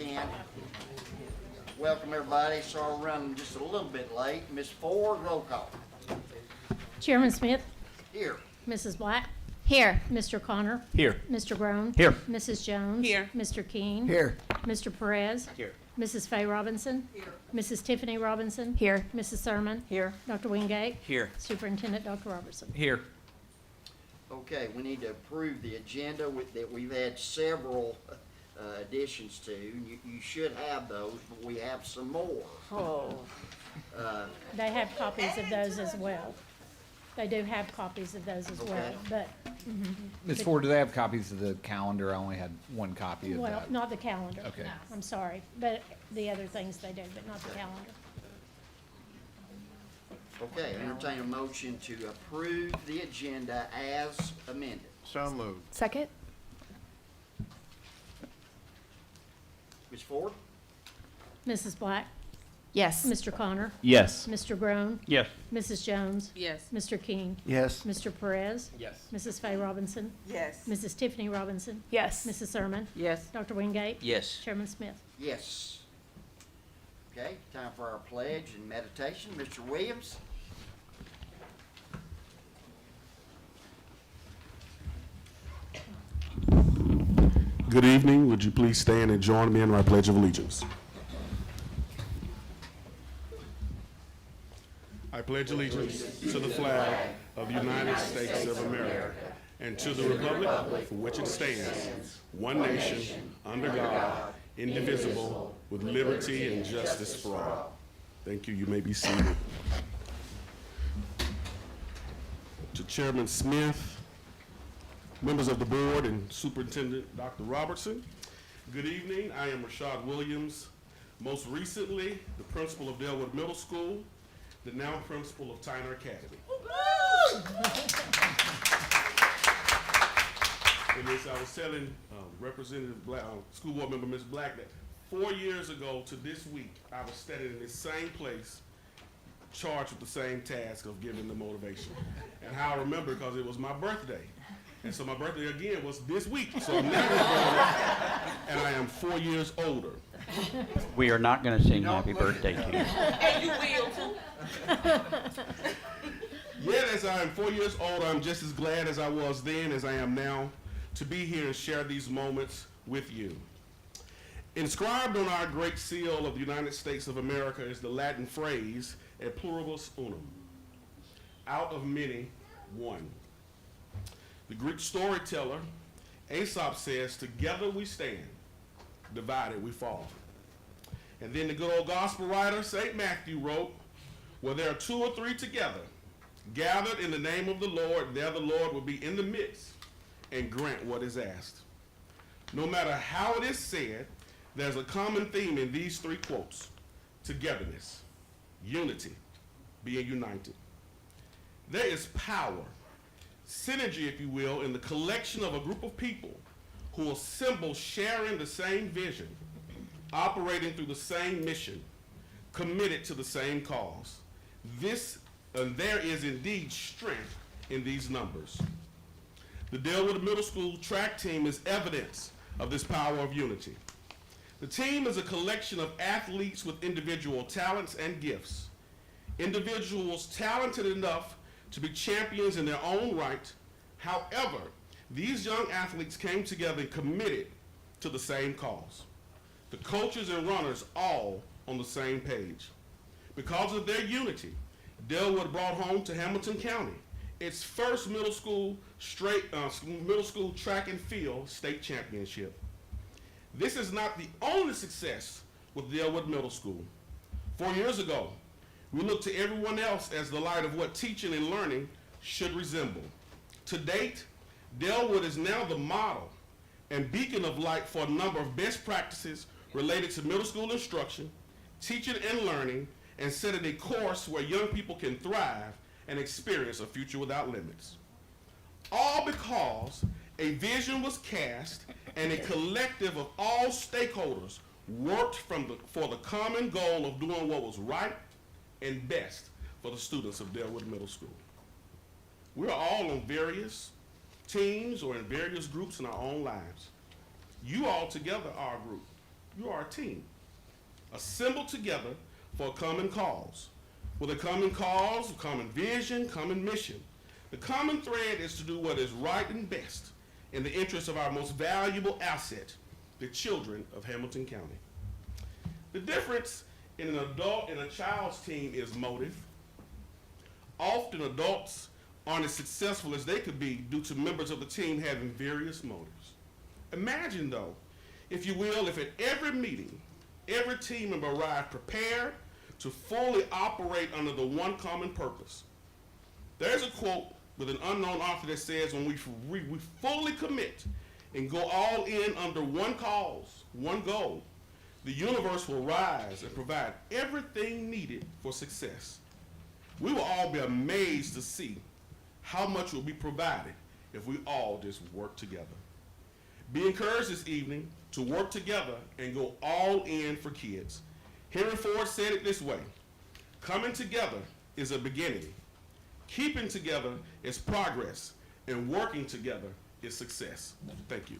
10. Welcome, everybody. Sorry we're running just a little bit late. Ms. Ford, roll call. Chairman Smith, Here. Mrs. Black, Here. Mr. Connor, Here. Mr. Groan, Here. Mrs. Jones, Here. Mr. King, Here. Mr. Perez, Here. Mrs. Faye Robinson, Mrs. Tiffany Robinson, Here. Mrs. Sermon, Here. Dr. Wingate, Here. Superintendent Dr. Robertson. Here. Okay, we need to approve the agenda that we've had several additions to. You should have those, but we have some more. Oh. They have copies of those as well. They do have copies of those as well, Okay. but, Ms. Ford, do they have copies of the calendar? I only had one copy of well, that. not the calendar. Okay. I'm sorry, but the other things they do, but not the calendar. Okay, entertain a motion to approve the agenda as amended. So moved. Second? Ms. Ford? Mrs. Black, Yes. Mr. Connor, Yes. Mr. Groan, Yes. Mrs. Jones, Yes. Mr. King, Yes. Mr. Perez, Yes. Mrs. Faye Robinson, Yes. Mrs. Tiffany Robinson, Yes. Mrs. Sermon, Yes. Dr. Wingate, Yes. Chairman Smith. Yes. Okay, time for our pledge and meditation. Mr. Williams? Good evening. Would you please stand and join me in my Pledge of Allegiance? I pledge allegiance to the flag of the United States of America and to the republic for which it stands, one nation, under God, indivisible, with liberty and justice for all. Thank you. You may be seated. To Chairman Smith, members of the board, and Superintendent Dr. Robertson, good evening. I am Rashad Williams, most recently the principal of Delwood Middle School, the now principal of Tyner Academy. And as I was telling Representative Black, School Board Member Ms. Black, that 4 years ago to this week, I was standing in this same place, charged with the same task of giving the motivation. And how I remember, because it was my birthday. And so my birthday again was this week. So I'm now and I am 4 years older. We are not going to sing happy birthday to you. And you will too. Yet as I am 4 years older, I'm just as glad as I was then as I am now to be here and share these moments with you. Inscribed on our great seal of the United States of America is the Latin phrase, et pluribus unum, out of many, one. The Greek storyteller Aesop says, together we stand, divided we fall. And then the good old gospel writer St. Matthew wrote, where there are two or three together, gathered in the name of the Lord, there the Lord will be in the midst and grant what is asked. No matter how it is said, there's a common theme in these three quotes: togetherness, unity, being united. There is power, synergy, if you will, in the collection of a group of people who assemble sharing the same vision, operating through the same mission, committed to the same cause. There is indeed strength in these numbers. The Delwood Middle School track team is evidence of this power of unity. The team is a collection of athletes with individual talents and gifts. Individuals talented enough to be champions in their own right. However, these young athletes came together and committed to the same cause. The coaches and runners all on the same page. Because of their unity, Delwood brought home to Hamilton County its first middle school track and field state championship. This is not the only success with Delwood Middle School. 4 years ago, we looked to everyone else as the light of what teaching and learning should resemble. To date, Delwood is now the model and beacon of light for a number of best practices related to middle school instruction, teaching and learning, and setting a course where young people can thrive and experience a future without limits. All because a vision was cast and a collective of all stakeholders worked for the common goal of doing what was right and best for the students of Delwood Middle School. We're all on various teams or in various groups in our own lives. You all together are a group. You are a team, assembled together for a common cause. With a common cause, a common vision, common mission. The common thread is to do what is right and best in the interest of our most valuable asset, the children of Hamilton County. The difference in an adult and a child's team is motive. Often adults aren't as successful as they could be due to members of the team having various motives. Imagine though, if you will, if at every meeting, every team member arrived prepared to fully operate under the one common purpose. There's a quote with an unknown author that says, when we fully commit and go all in under one cause, one goal, the universe will rise and provide everything needed for success. We will all be amazed to see how much will be provided if we all just work together. Be encouraged this evening to work together and go all in for kids. Henry Ford said it this way: coming together is a beginning, keeping together is progress, and working together is success. Thank you.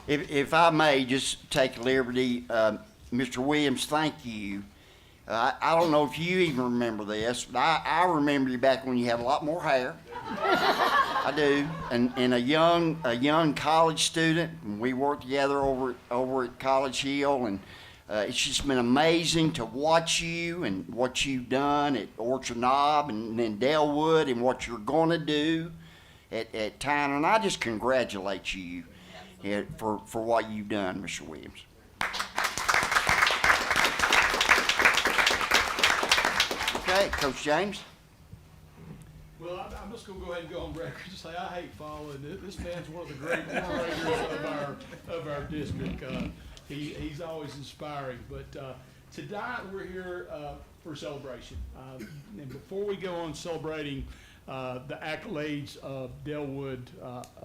If I may just take liberty, Mr. Williams, thank you. I don't know if you even remember this, but I remember you back when you had a lot more hair. I do, and a young college student, and we worked together over at College Hill, and it's just been amazing to watch you and what you've done at Orchard Knob and then Delwood and what you're going to do at Tyner, and I just congratulate you for what you've done, Mr. Williams. Okay, Coach James. Well, I'm just going to go ahead and go on record and say I hate following this. This man's one of the great moderators of our district. He's always inspiring. But tonight we're here for celebration. And before we go on celebrating the accolades of Delwood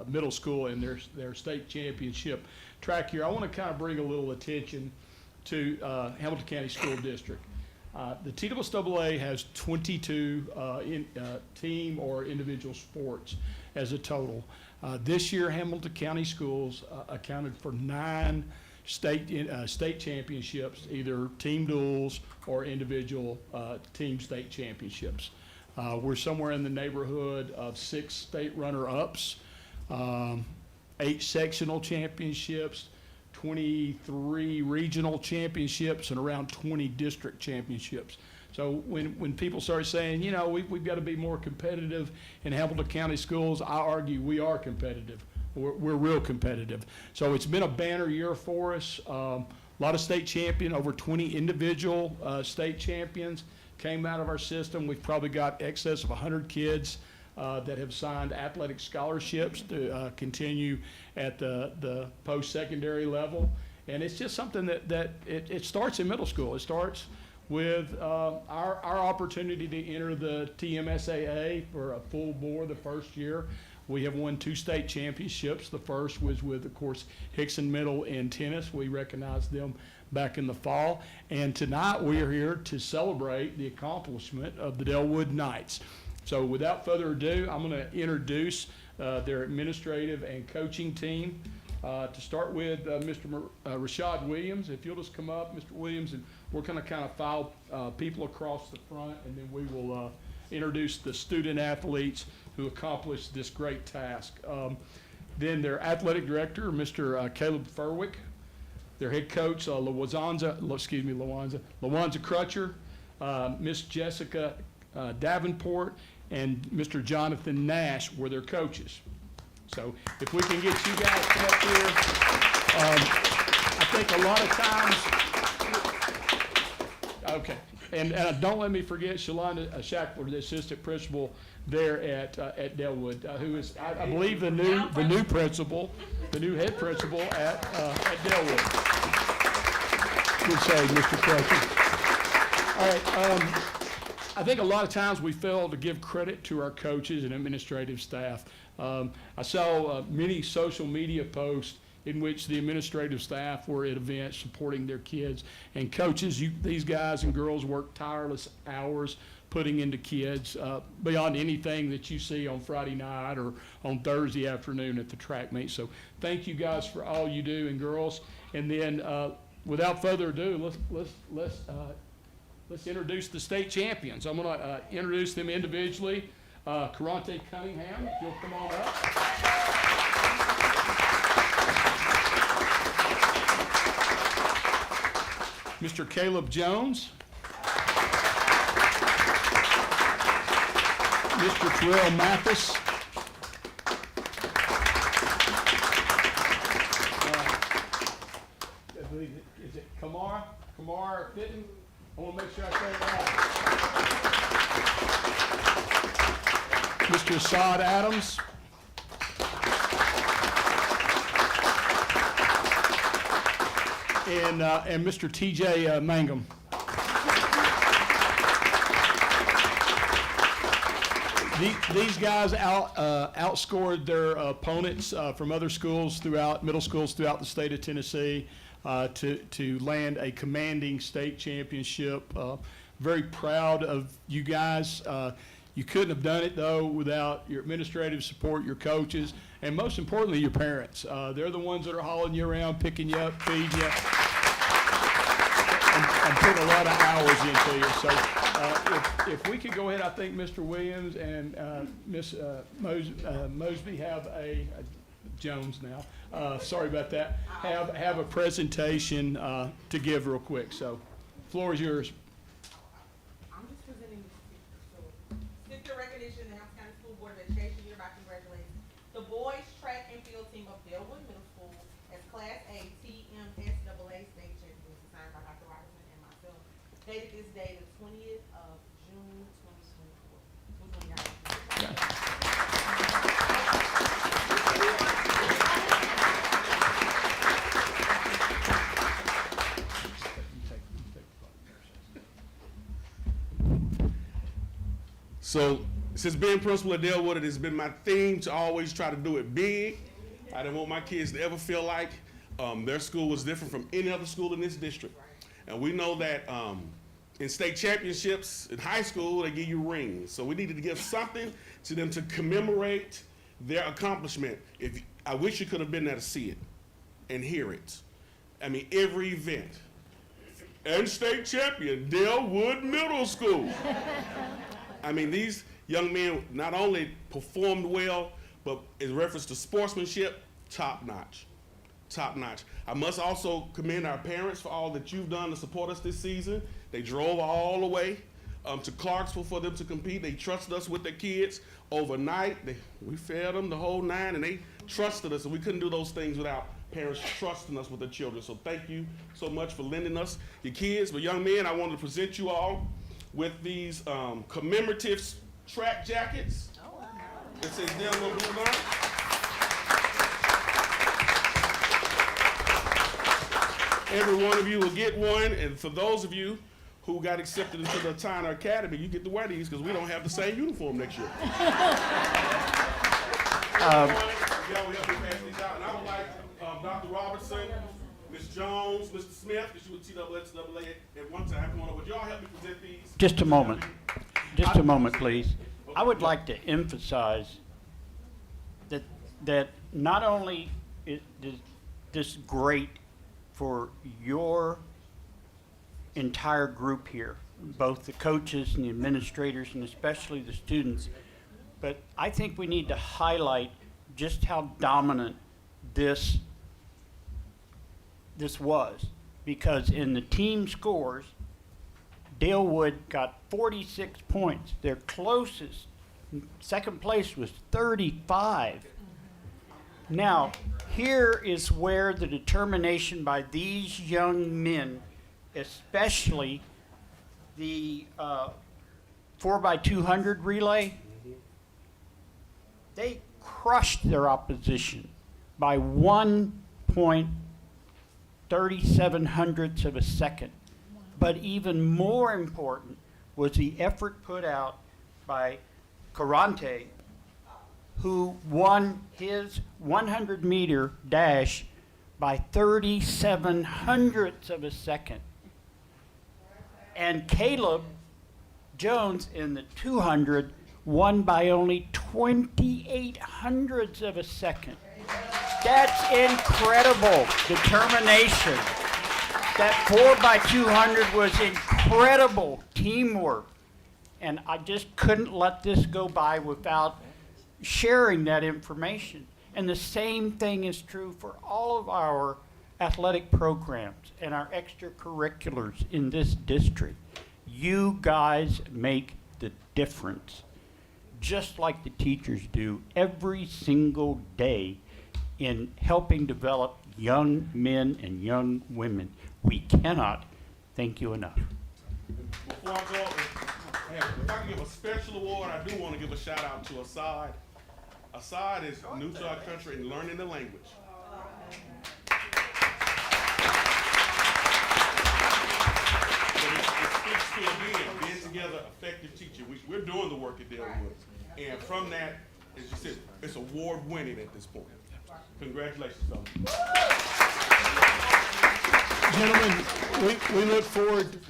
Middle School and their state championship track year, I want to kind of bring a little attention to Hamilton County School District. The TWSAA has 22 team or individual sports as a total. This year, Hamilton County Schools accounted for 9 state championships, either team duels or individual team state championships. We're somewhere in the neighborhood of 6 state runner-ups, 8 sectional championships, 23 regional championships, and around 20 district championships. So when people start saying, you know, we've got to be more competitive in Hamilton County schools, I argue we are competitive. We're real competitive. So it's been a banner year for us. A lot of state champion, over 20 individual state champions came out of our system. We've probably got excess of 100 kids that have signed athletic scholarships to continue at the post-secondary level. And it's just something that it starts in middle school. It starts with our opportunity to enter the TMSAA for a full board the first year. We have won 2 state championships. The first was with, of course, Hickson Middle in tennis. We recognized them back in the fall. And tonight we are here to celebrate the accomplishment of the Delwood Knights. So without further ado, I'm going to introduce their administrative and coaching team. To start with, Mr. Rashad Williams. If you'll just come up, Mr. Williams, and we're going to kind of file people across the front, and then we will introduce the student athletes who accomplished this great task. Then their athletic director, Mr. Caleb Furwick. Their head coach, Lawanza Crutcher, Miss Jessica Davenport, and Mr. Jonathan Nash were their coaches. So if we can get you guys up here, I think a lot of times, okay, and don't let me forget Shalonda Shackler, the assistant principal there at Delwood, who is, I believe, the new principal, the new head principal at Delwood. Good save, Mr. Crutcher. All right. I think a lot of times we fail to give credit to our coaches and administrative staff. I saw many social media posts in which the administrative staff were at events supporting their kids. And coaches, these guys and girls work tireless hours putting into kids beyond anything that you see on Friday night or on Thursday afternoon at the track meet. So thank you guys for all you do, and girls. And then without further ado, let's introduce the state champions. I'm going to introduce them individually. Karante Cunningham, if you'll come on up. Mr. Caleb Jones. Mr. Terrell Mathis. I believe is it Kamar Fitton? I want to make sure I say it right. Mr. Assad Adams. And Mr. TJ Mangum. These guys outscored their opponents from other schools middle schools throughout the state of Tennessee to land a commanding state championship. Very proud of you guys. You couldn't have done it, though, without your administrative support, your coaches, and most importantly, your parents. They're the ones that are hauling you around, picking you up, feeding you, and putting a lot of hours into you. So if we could go ahead, I think Mr. Williams and Miss Mosby have Jones now. Sorry about that. Have a presentation to give real quick. So, floor is yours. I'm just presenting the sticker. So, sticker recognition, the Hamilton County School Board of Education hereby congratulates the boys track and field team of Delwood Middle School as Class A TMSAA state champions, signed by Dr. Robertson and myself. Dated this day, the 20th of June, 2024. So, since being principal at Delwood, it has been my theme to always try to do it big. I didn't want my kids to ever feel like their school was different from any other school in this district. And we know that in state championships in high school, they give you rings. So we needed to give something to them to commemorate their accomplishment. I wish you could have been there to see it and hear it. I mean, every event. And state champion, Delwood Middle School. I mean, these young men not only performed well, but in reference to sportsmanship, top notch. Top notch. I must also commend our parents for all that you've done to support us this season. They drove all the way to Clarksville for them to compete. They trusted us with their kids overnight. We fed them the whole nine, and they trusted us, and we couldn't do those things without parents trusting us with their children. So thank you so much for lending us your kids. But young men, I wanted to present you all with these commemorative track jackets. Oh, wow. It says Delwood Blue Line. Every one of you will get one, and for those of you who got accepted into the Tyner Academy, you get to wear these because we don't have the same uniform next year. Yeah, we have to pass these out, and I would like Dr. Robertson, Ms. Jones, Mr. Smith, because you were TSSAA at one time. Come on up. Would y'all help me present these? Just a moment. Just a moment, please. I would like to emphasize that not only is this great for your entire group here, both the coaches and the administrators and especially the students, but I think we need to highlight just how dominant this was, because in the team scores, Delwood got 46 points. Their closest, second place, was 35. Now, here is where the determination by these young men, especially the 4x200 relay, they crushed their opposition by 1.37 of a second. But even more important was the effort put out by Karante, who won his 100-meter dash by 37 hundredths of a second. And Caleb Jones in the 200 won by only 28 hundredths of a second. That's incredible determination. That 4x200 was incredible teamwork. And I just couldn't let this go by without sharing that information. And the same thing is true for all of our athletic programs and our extracurriculars in this district. You guys make the difference, just like the teachers do every single day in helping develop young men and young women. We cannot thank you enough. Before I go, if I can give a special award, I do want to give a shout out to Assad. Assad is new to our country and learning the language. But it speaks to, again, being together, effective teaching. We're doing the work at Delwood. And from that, as you said, it's award winning at this point. Congratulations, fellas. Gentlemen,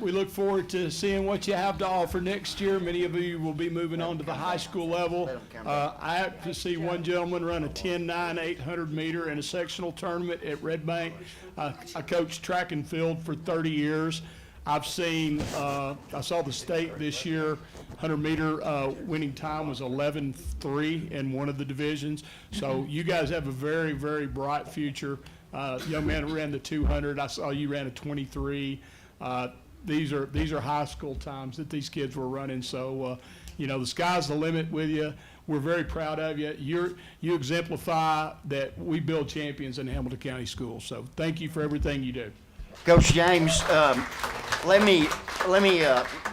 we look forward to seeing what you have to offer next year. Many of you will be moving on to the high school level. I have to see one gentleman run a 10-9 800 meter in a sectional tournament at Red Bank. I coached track and field for 30 years. I've seen, I saw the state this year, 100-meter winning time was 11:3 in one of the divisions. So you guys have a very, very bright future. Young man who ran the 200. I saw you ran a 23. These are high school times that these kids were running. So, the sky's the limit with you. We're very proud of you. You exemplify that we build champions in Hamilton County Schools. So thank you for everything you do. Coach James,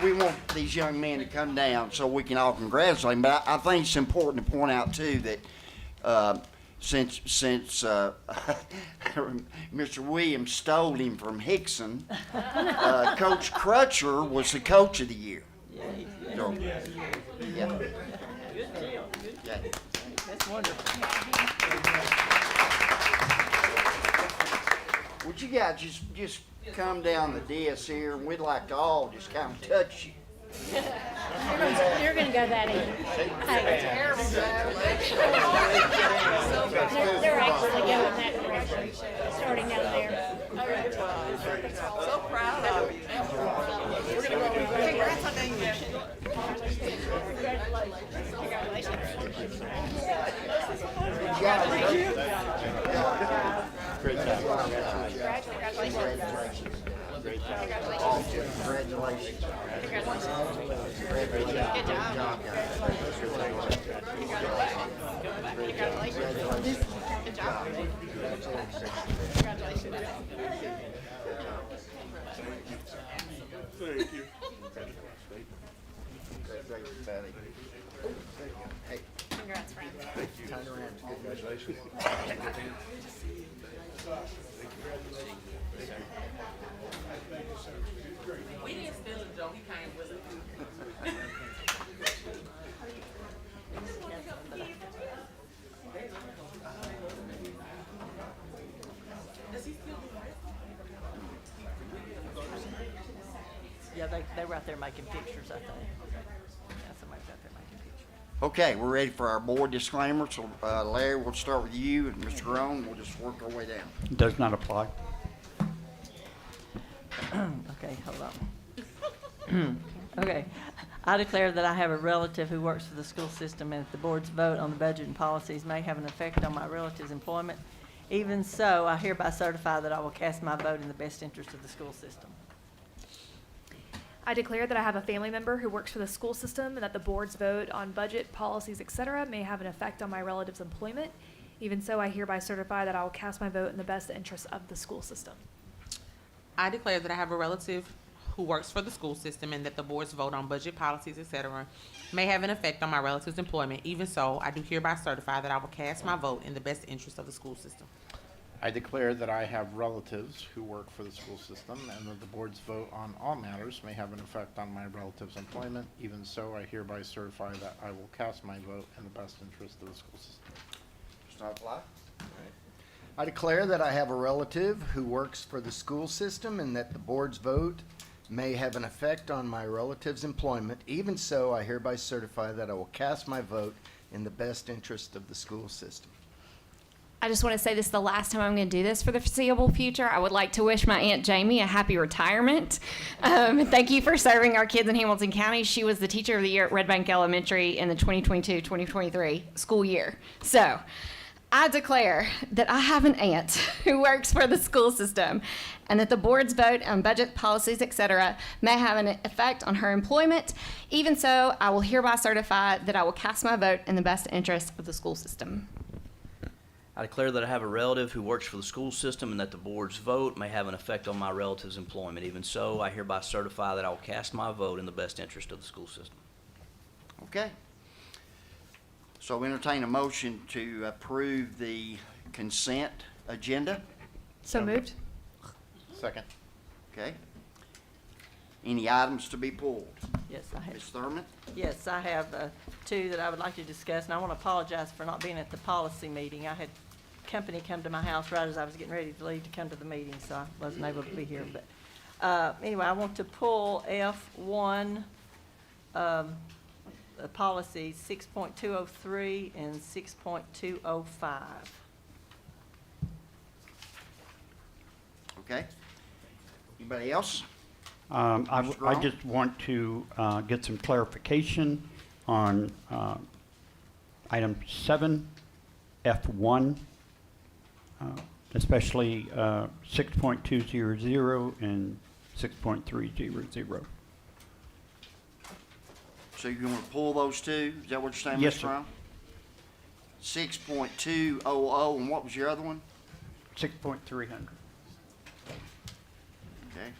we want these young men to come down so we can all congratulate them. But I think it's important to point out too that since Mr. Williams stole him from Hickson, Coach Crutcher was the coach of the year. So, yeah. Good deal. Yeah. That's wonderful. Would you guys just come down the dais here, and we'd like to all just kind of touch you. You're gonna go that in. Hey, they're actually going that direction, starting down there. So proud of you. Congrats on being Great job. Congratulations. Great job. Good job. Good job. Congratulations. Thank you. Hey, Congrats, friend. turn around. Congratulations. We didn't steal it, Joe. He came with it. Yeah, they were out there making pictures, I think. Yeah, somebody's out there making pictures. Okay, we're ready for our board disclaimer. So Larry, we'll start with you, and Mr. Groen, we'll just work our way down. Does not apply. Okay, hold on. Okay. I declare that I have a relative who works for the school system and that the board's vote on the budget and policies may have an effect on my relative's employment. Even so, I hereby certify that I will cast my vote in the best interest of the school system. I declare that I have a family member who works for the school system and that the board's vote on budget, policies, etc. may have an effect on my relative's employment. Even so, I hereby certify that I will cast my vote in the best interest of the school system. I declare that I have a relative who works for the school system and that the board's vote on budget, policies, etc. may have an effect on my relative's employment. Even so, I do hereby certify that I will cast my vote in the best interest of the school system. I declare that I have relatives who work for the school system and that the board's vote on all matters may have an effect on my relative's employment. Even so, I hereby certify that I will cast my vote in the best interest of the school system. Does not apply? I declare that I have a relative who works for the school system and that the board's vote may have an effect on my relative's employment. Even so, I hereby certify that I will cast my vote in the best interest of the school system. I just want to say this is the last time I'm going to do this for the foreseeable future. I would like to wish my Aunt Jamie a happy retirement. Thank you for serving our kids in Hamilton County. She was the teacher of the year at Red Bank Elementary in the 2022-2023 school year. So I declare that I have an aunt who works for the school system and that the board's vote on budget policies, etc., may have an effect on her employment. Even so, I will hereby certify that I will cast my vote in the best interest of the school system. I declare that I have a relative who works for the school system and that the board's vote may have an effect on my relative's employment. Even so, I hereby certify that I will cast my vote in the best interest of the school system. Okay. So entertain a motion to approve the consent agenda. So moved. Second. Okay. Any items to be pulled? Yes, I have. Ms. Thurman? Yes, I have two that I would like to discuss, and I want to apologize for not being at the policy meeting. I had company come to my house right as I was getting ready to leave to come to the meeting, so I wasn't able to be here. But anyway, I want to pull F1, policy 6.203 and 6.205. Okay. Anybody else? I Mr. Brown? just want to get some clarification on item 7, F1, especially 6.200 and 6.300. So you want to pull those two? Is that what you're saying, Yes, Mr. sir. Brown? 6.200, and what was your other one? 6.300. Okay.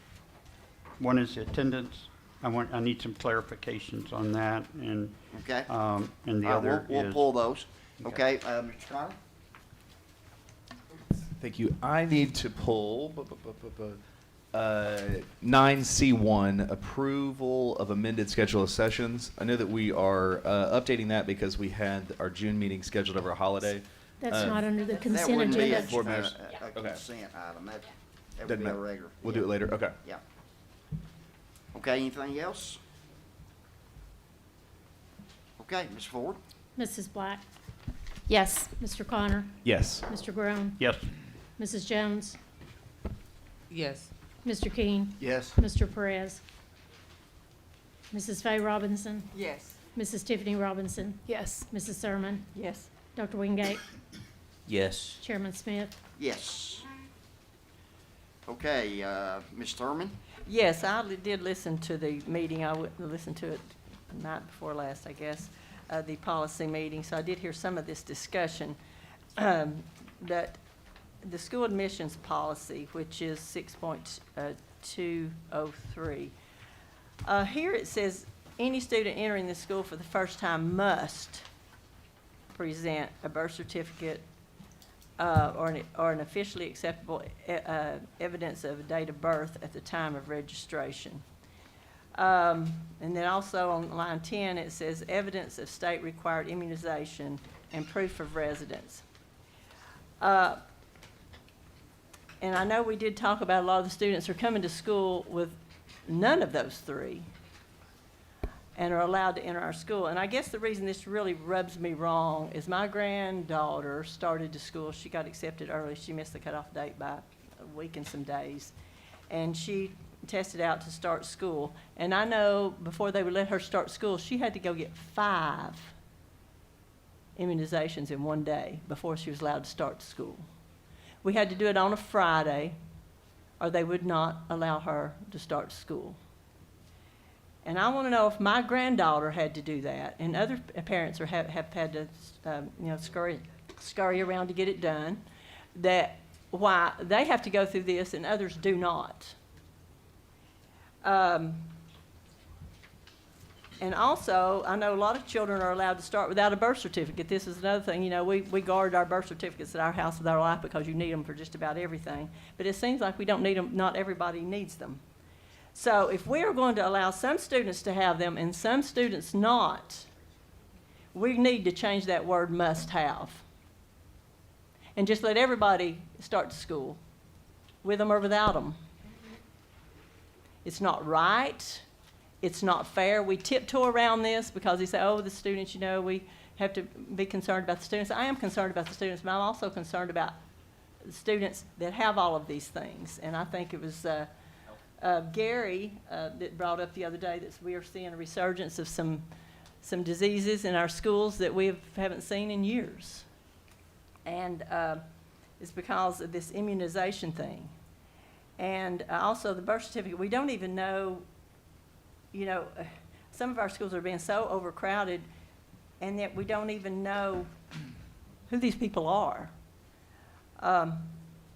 One is attendance. I need some clarifications on that, and Okay. and the All right, other we'll is pull those. Okay. Okay, Mr. Connor? Thank you. I need to pull 9C1, approval of amended schedule of sessions. I know that we are updating that because we had our June meeting scheduled over a holiday. That's not under the That consent wouldn't be agenda. a Board members. a Okay. consent item. That would Doesn't be a matter. regular. We'll do it later. Okay. Yeah. Okay, anything else? Okay, Ms. Ford? Mrs. Black? Yes. Mr. Connor? Yes. Mr. Groan? yes. Mrs. Jones? Yes. Mr. King? Yes. Mr. Perez? Mrs. Faye Robinson? Yes. Mrs. Tiffany Robinson? Yes. Mrs. Sermon? Yes. Dr. Wingate? Yes. Chairman Smith? Yes. Okay, Ms. Thurman? Yes, I did listen to the meeting. I listened to it the night before last, I guess, the policy meeting. So I did hear some of this discussion. That the school admissions policy, which is 6.203, here it says, any student entering the school for the first time must present a birth certificate or an officially acceptable evidence of a date of birth at the time of registration. And then also on line 10, it says evidence of state-required immunization and proof of residence. And I know we did talk about a lot of the students are coming to school with none of those three and are allowed to enter our school. And I guess the reason this really rubs me wrong is my granddaughter started to school. She got accepted early. She missed the cutoff date by a week and some days. And she tested out to start school. And I know before they would let her start school, she had to go get 5 immunizations in one day before she was allowed to start school. We had to do it on a Friday, or they would not allow her to start school. And I want to know if my granddaughter had to do that, and other parents have had to, scurry around to get it done, that why they have to go through this and others do not. And also, I know a lot of children are allowed to start without a birth certificate. This is another thing, we guard our birth certificates at our house with our life because you need them for just about everything. But it seems like we don't need them, not everybody needs them. So if we are going to allow some students to have them and some students not, we need to change that word must have. And just let everybody start to school, with them or without them. It's not right. It's not fair. We tiptoe around this because they say, oh, the students, you know, we have to be concerned about the students. I am concerned about the students, but I'm also concerned about the students that have all of these things. And I think it was Gary that brought up the other day that we are seeing a resurgence of some diseases in our schools that we haven't seen in years. And it's because of this immunization thing. And also the birth certificate, we don't even know, you know, some of our schools are being so overcrowded, and yet we don't even know who these people are.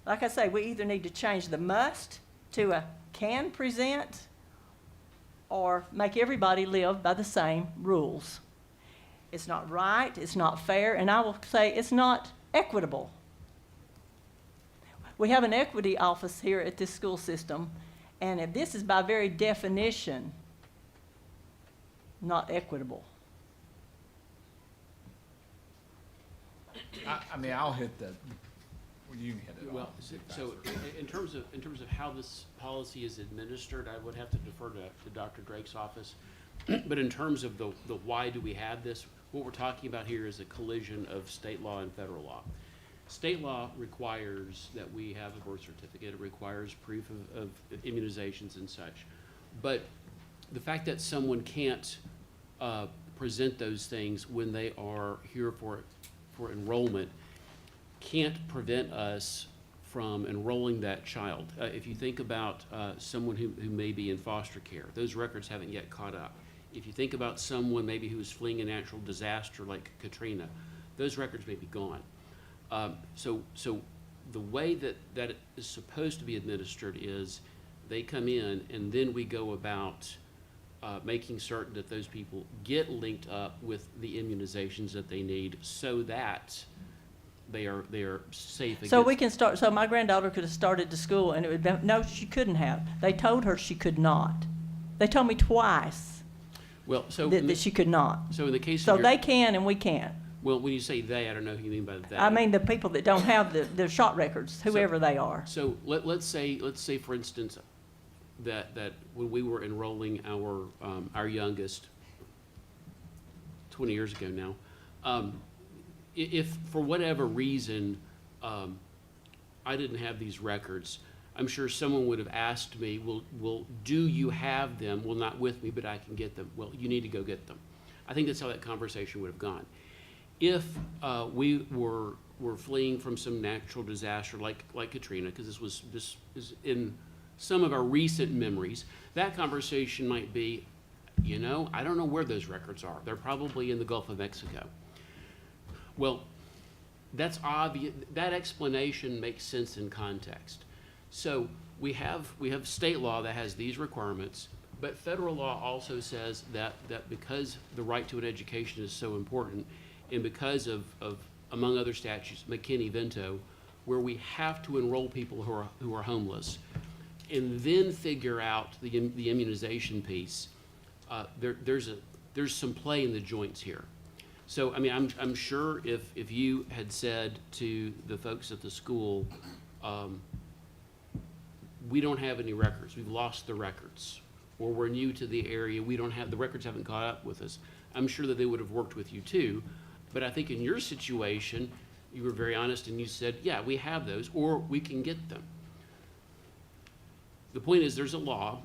Like I say, we either need to change the must to a can present, or make everybody live by the same rules. It's not right, it's not fair, and I will say it's not equitable. We have an equity office here at this school system, and if this is by very definition not equitable. I mean, I'll hit the, well, you can hit it. Well, so in terms of how this policy is administered, I would have to defer to Dr. Drake's office. But in terms of the why do we have this, what we're talking about here is a collision of state law and federal law. State law requires that we have a birth certificate. It requires proof of immunizations and such. But the fact that someone can't present those things when they are here for enrollment can't prevent us from enrolling that child. If you think about someone who may be in foster care, those records haven't yet caught up. If you think about someone maybe who is fleeing a natural disaster like Katrina, those records may be gone. So the way that it is supposed to be administered is they come in, and then we go about making certain that those people get linked up with the immunizations that they need, so that they are safe against. So we can start. So my granddaughter could have started to school, and it would be, no, she couldn't have. They told her she could not. They told me twice. Well, so that she could not. So in the case so of they can and we can't. Well, when you say they, I don't know who you mean by they. I mean the people that don't have the shot records, whoever they are. So let's say for instance that when we were enrolling our youngest 20 years ago now, if for whatever reason I didn't have these records, I'm sure someone would have asked me, well, do you have them? Well, not with me, but I can get them. Well, you need to go get them. I think that's how that conversation would have gone. If we were fleeing from some natural disaster like Katrina, because this is in some of our recent memories, that conversation might be, you know, I don't know where those records are. They're probably in the Gulf of Mexico. Well, that's obvious. That explanation makes sense in context. So we have state law that has these requirements, but federal law also says that because the right to an education is so important, and because of among other statutes, McKinney-Vento, where we have to enroll people who are homeless, and then figure out the immunization piece, there's some play in the joints here. So I mean, I'm sure if you had said to the folks at the school, we don't have any records, we've lost the records, or we're new to the area, we don't have, the records haven't caught up with us, I'm sure that they would have worked with you too. But I think in your situation, you were very honest and you said, yeah, we have those, or we can get them. The point is there's a law,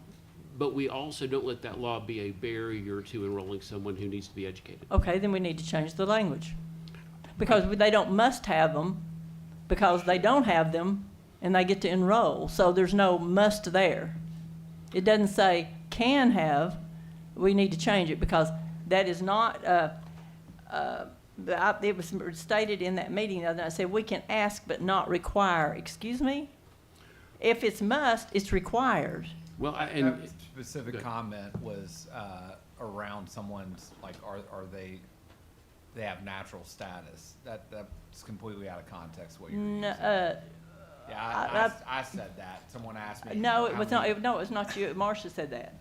but we also don't let that law be a barrier to enrolling someone who needs to be educated. Okay, then we need to change the language. Because they don't must have them, because they don't have them, and they get to enroll. So there's no must there. It doesn't say can have. We need to change it because that is not, it was stated in that meeting the other night. I said we can ask but not require. Excuse me? If it's must, it's required. Well, That specific comment was around someone's, like, are they have natural status. That's completely out of context what you're using. Yeah, I said that. Someone asked me. No, it was not. No, it was not you. Marcia said that.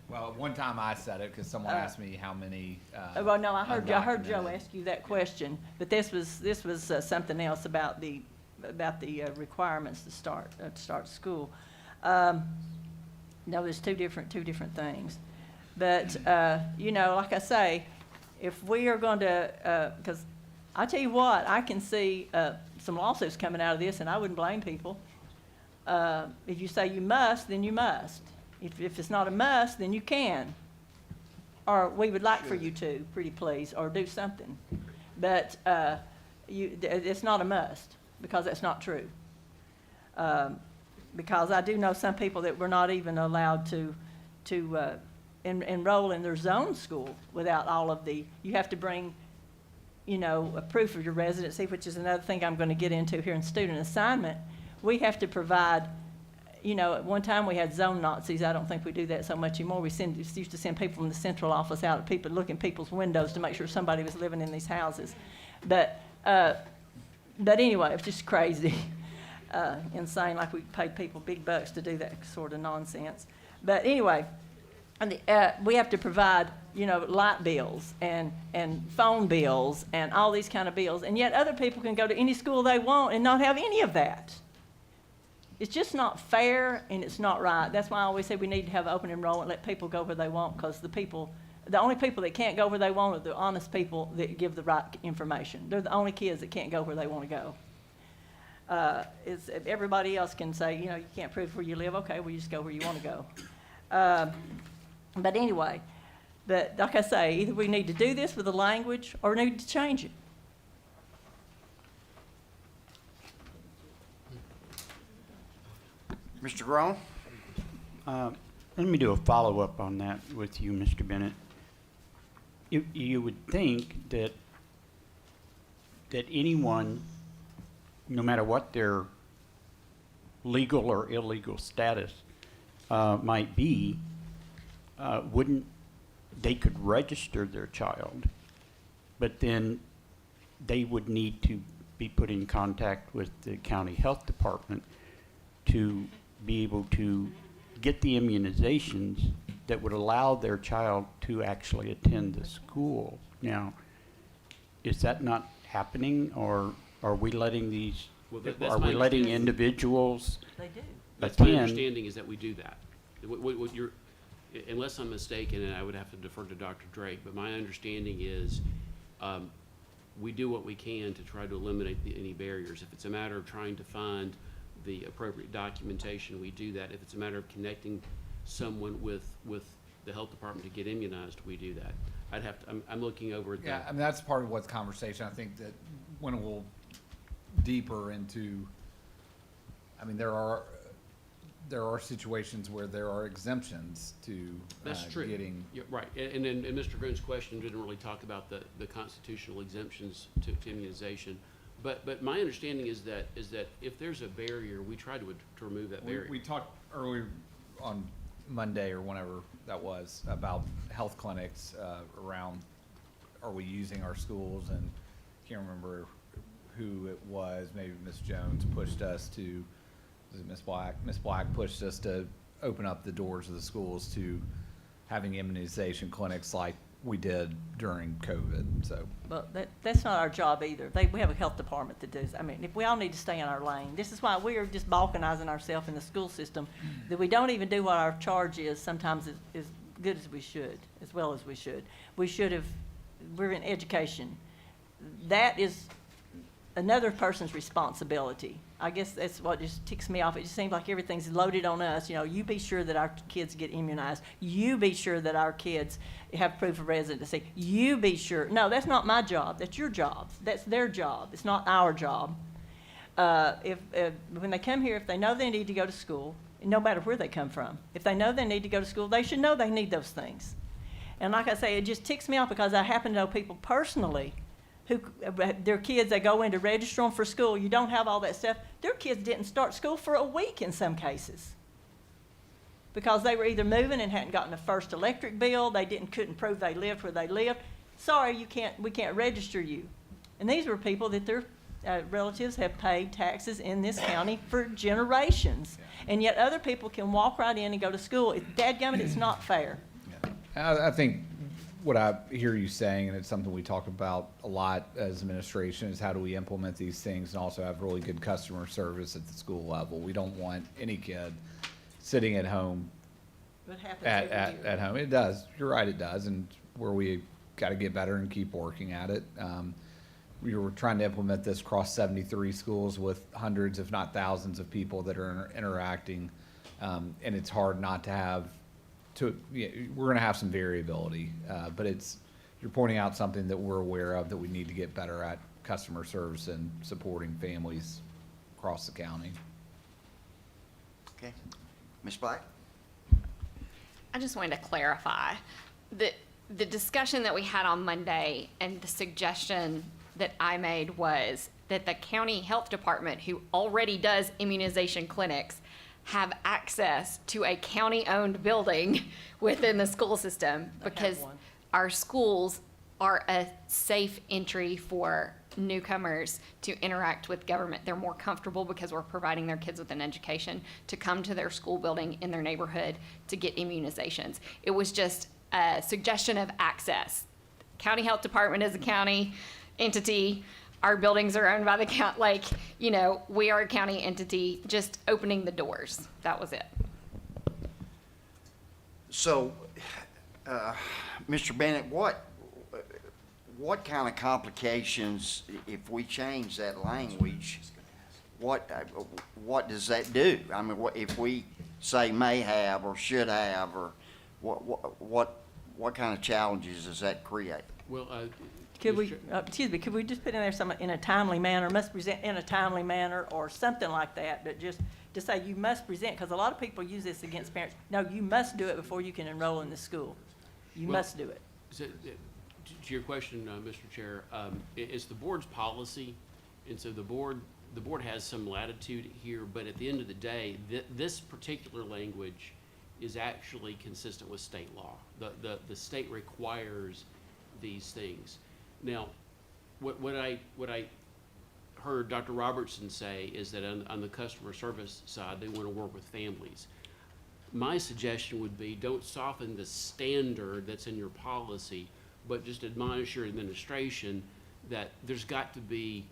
Well, one time I said it because someone asked me how many. Well, no, I heard Joe ask you that question, but this was something else about the requirements to start school. No, there's two different things. But, you know, like I say, if we are going to, because I tell you what, I can see some lawsuits coming out of this, and I wouldn't blame people. If you say you must, then you must. If it's not a must, then you can. Or we would like for you to, pretty please, or do something. But it's not a must, because that's not true. Because I do know some people that were not even allowed to enroll in their zone school without all of the, you have to bring, you know, a proof of your residency, which is another thing I'm going to get into here in student assignment. We have to provide, you know, at one time we had zone Nazis. I don't think we do that so much anymore. We used to send people from the central office out at people, look in people's windows to make sure somebody was living in these houses. But anyway, it was just crazy, insane, like we paid people big bucks to do that sort of nonsense. But anyway, we have to provide, you know, light bills and phone bills and all these kind of bills, and yet other people can go to any school they want and not have any of that. It's just not fair, and it's not right. That's why I always say we need to have open enrollment, let people go where they want, because the only people that can't go where they want are the honest people that give the right information. They're the only kids that can't go where they want to go. If everybody else can say, you know, you can't prove where you live, okay, well, you just go where you want to go. But anyway, like I say, either we need to do this with the language or need to change it. Mr. Grown? Let me do a follow-up on that with you, Mr. Bennett. You would think that anyone, no matter what their legal or illegal status might be, they could register their child, but then they would need to be put in contact with the county health department to be able to get the immunizations that would allow their child to actually attend the school. Now, is that not happening, or are we letting these, are we letting individuals They do. That's my attend? understanding, is that we do that. What you're, unless I'm mistaken, and I would have to defer to Dr. Drake, but my understanding is we do what we can to try to eliminate any barriers. If it's a matter of trying to find the appropriate documentation, we do that. If it's a matter of connecting someone with the health department to get immunized, we do that. I'm looking over at the. Yeah, I mean, that's part of what's conversation. I think that when we'll deeper into, I mean, there are situations where there are exemptions to That's true. getting. Yeah, right, and Mr. Groon's question didn't really talk about the constitutional exemptions to immunization. But my understanding is that if there's a barrier, we try to remove that barrier. We talked earlier on Monday or whenever that was about health clinics around, are we using our schools? And I can't remember who it was. Maybe Ms. Jones pushed us to, was it Ms. Black? Ms. Black pushed us to open up the doors of the schools to having immunization clinics like we did during COVID, so. Well, that's not our job either. We have a health department that does. I mean, if we all need to stay in our lane. This is why we are just balkanizing ourselves in the school system, that we don't even do what our charge is sometimes as good as we should, as well as we should. We should have, we're in education. That is another person's responsibility. I guess that's what just ticks me off. It just seems like everything's loaded on us. You know, you be sure that our kids get immunized. You be sure that our kids have proof of residency. You be sure. No, that's not my job. That's your job. That's their job. It's not our job. When they come here, if they know they need to go to school, no matter where they come from, if they know they need to go to school, they should know they need those things. And like I say, it just ticks me off because I happen to know people personally who, their kids, they go in to register them for school. You don't have all that stuff. Their kids didn't start school for a week in some cases because they were either moving and hadn't gotten the first electric bill. They couldn't prove they lived where they lived. Sorry, we can't register you. And these were people that their relatives have paid taxes in this county for generations. And yet other people can walk right in and go to school. Dadgummit, it's not fair. I think what I hear you saying, and it's something we talk about a lot as administration, is how do we implement these things and also have really good customer service at the school level. We don't want any kid sitting at home What happens at, every at, year. at home. It does. You're right, it does, and where we got to get better and keep working at it. We were trying to implement this across 73 schools with hundreds, if not thousands, of people that are interacting, and it's hard not to have. We're going to have some variability, but you're pointing out something that we're aware of that we need to get better at: customer service and supporting families across the county. Okay. Ms. Black? I just wanted to clarify that the discussion that we had on Monday and the suggestion that I made was that the county health department, who already does immunization clinics, have access to a county-owned building within the school system because one. our schools are a safe entry for newcomers to interact with government. They're more comfortable because we're providing their kids with an education to come to their school building in their neighborhood to get immunizations. It was just a suggestion of access. County Health Department is a county entity. Our buildings are owned by the county. Like, we are a county entity, just opening the doors. That was it. So, Mr. Bennett, what kind of complications, if we change that language, what does that do? I mean, if we say may have or should have, or what kind of challenges does that create? Well, Could we just put in there some, in a timely manner, must present in a timely manner, or something like that, but just to say you must present, because a lot of people use this against parents. No, you must do it before you can enroll in the school. You Well, must do it. To your question, Mr. Chair, it's the board's policy, and so the board has some latitude here, but at the end of the day, this particular language is actually consistent with state law. The state requires these things. Now, what I heard Dr. Robertson say is that on the customer service side, they want to work with families. My suggestion would be, don't soften the standard that's in your policy, but just admonish your administration that there's got to be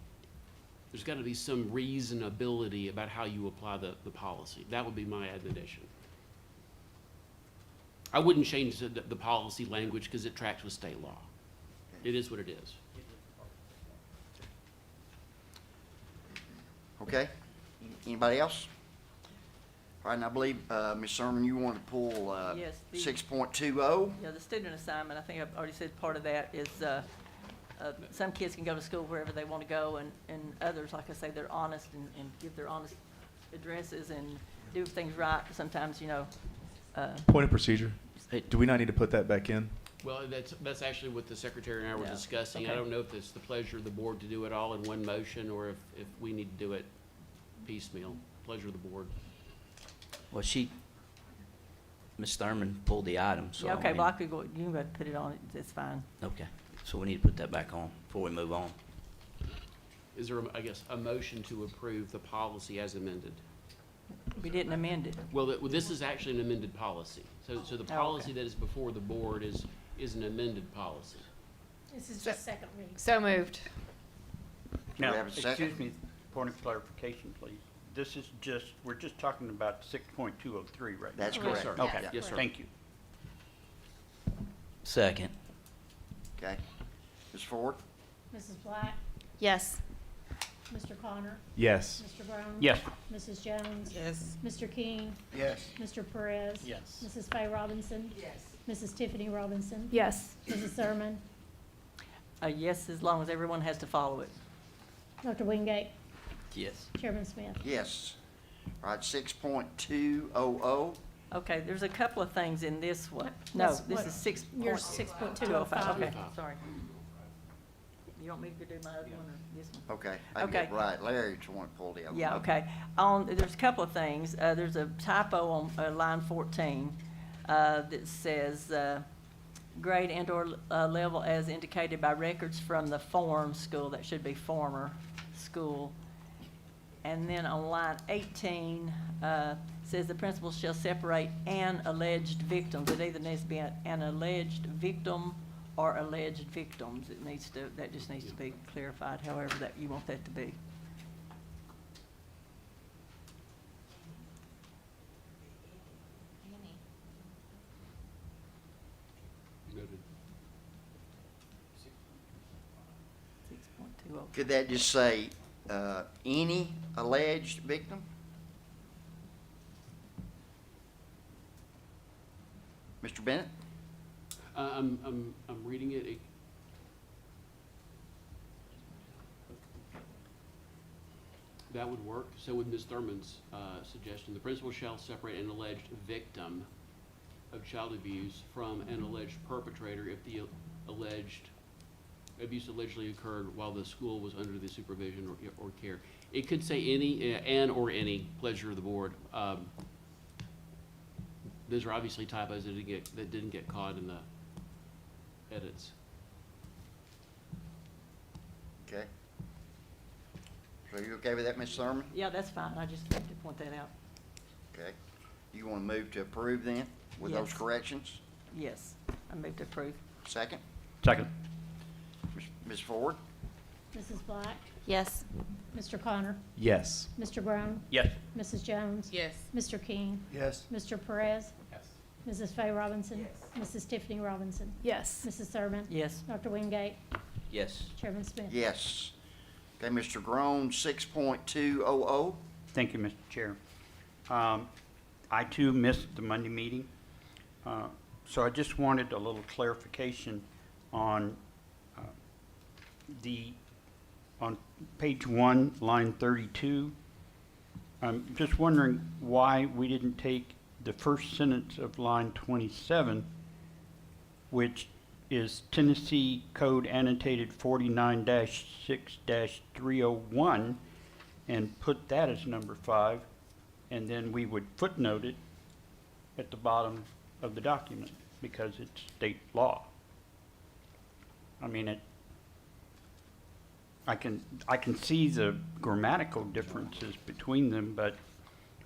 some reasonability about how you apply the policy. That would be my admonition. I wouldn't change the policy language because it tracks with state law. It is what it is. Okay. Anybody else? All right, and I believe, Ms. Sermon, you want to pull Yes, the- 6.20? Yeah, the student assignment, I think I've already said part of that is, some kids can go to school wherever they want to go, and others, like I say, they're honest and give their honest addresses and do things right. Sometimes, Point of procedure. Do we not need to put that back in? Well, that's actually what the secretary and I were Yeah, discussing. I okay. don't know if it's the pleasure of the board to do it all in one motion, or if we need to do it piecemeal. Pleasure of the board. Well, Ms. Thurman pulled the item, so. yeah, I okay, mean- well, I could go, you can go ahead and put it on, it's fine. Okay, so we need to put that back on before we move on. Is there, I guess, a motion to approve the policy as amended? We didn't amend it. Well, this is actually an amended policy. So the okay. policy that is before the board is an amended policy. This is just second reading. So moved. we Now, have a second? excuse me, point of clarification, please. This is we're just talking about 6.203 right now. That's Yes, correct. sir. Okay, Yeah. Yes, sir. thank you. Second. Okay. Ms. Ford? Mrs. Black? Yes. Mr. Connor? Yes. Mr. Brown? Yes. Mrs. Jones? Yes. Mr. King? Yes. Mr. Perez? Yes. Mrs. Faye Robinson? Yes. Mrs. Tiffany Robinson? Yes. Mrs. Thurman? Yes, as long as everyone has to follow it. Dr. Wingate? Yes. Chairman Smith? Yes. All right, 6.200. Okay, there's a couple of things in this one. No, That's this what- is 6. Yours 6.205. Okay, sorry. You want me to do my other one or this one? Okay, I can get Okay. right. Larry just want to pull the other one. Yeah, okay. There's a couple of things. There's a typo on line 14 that says grade and/or level as indicated by records from the form school. That should be former school. And then on line 18 says the principal shall separate an alleged victim. It either needs to be an alleged victim or alleged victims. That just needs to be clarified, however that you want that to be. Could that just say, any alleged victim? Mr. Bennett? I'm reading it. That would work. So with Ms. Thurman's suggestion, the principal shall separate an alleged victim of child abuse from an alleged perpetrator if the alleged abuse allegedly occurred while the school was under the supervision or care. It could say any, an or any, pleasure of the board. Those are obviously typos that didn't get caught in the edits. Okay. So you okay with that, Ms. Thurman? Yeah, that's fine. I just wanted to point that out. Okay. You want to move to approve then with those Yes. corrections? Yes, I move to approve. Second? Second. Ms. Ford? Mrs. Black? Yes. Mr. Connor? Yes. Mr. Brown? Yes. Mrs. Jones? Yes. Mr. King? Yes. Mr. Perez? Yes. Mrs. Faye Robinson? Mrs. Tiffany Robinson? Yes. Mrs. Thurman? Yes. Dr. Wingate? Yes. Chairman Smith? Yes. Okay, Mr. Grown, 6.200. Thank you, Mr. Chair. I too missed the Monday meeting, so I just wanted a little clarification on on page 1, line 32. I'm just wondering why we didn't take the first sentence of line 27, which is Tennessee Code annotated 49-6-301, and put that as number 5, and then we would footnote it at the bottom of the document because it's state law. I mean, I can see the grammatical differences between them, but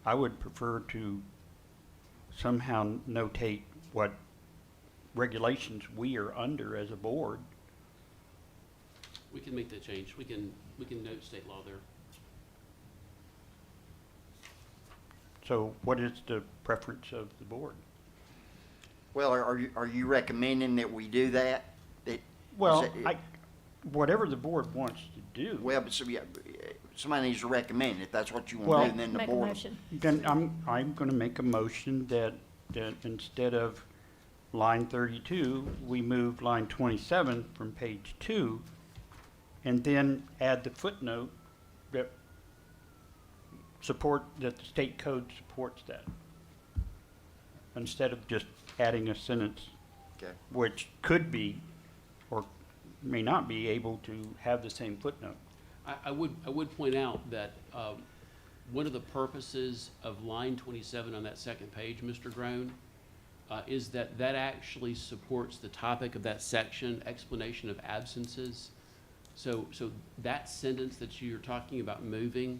I would prefer to somehow notate what regulations we are under as a board. We can make that change. We can note state law there. So what is the preference of the board? Well, are you recommending that we do that? Well, whatever the board wants to do. Well, but somebody needs to recommend it. That's what you Well- want to do, and then the Make a board. motion. Then I'm gonna make a motion that instead of line 32, we move line 27 from page 2, and then add the footnote that the state code supports that. Instead of just adding a sentence, Okay. which could be, or may not be able to have the same footnote. I would point out that one of the purposes of line 27 on that second page, Mr. Groan, is that actually supports the topic of that section, explanation of absences. So that sentence that you're talking about moving,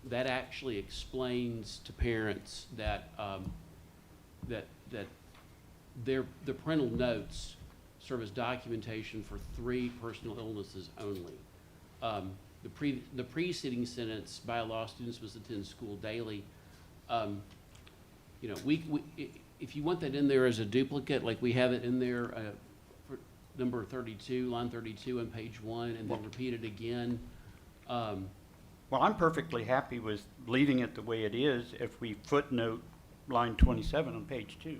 that actually explains to parents that the parental notes serve as documentation for 3 personal illnesses only. The preceding sentence, by law, students must attend school daily. If you want that in there as a duplicate, like we have it in there for number 32, line 32 on page 1, and then repeat it again. Well, I'm perfectly happy with leaving it the way it is if we footnote line 27 on page 2.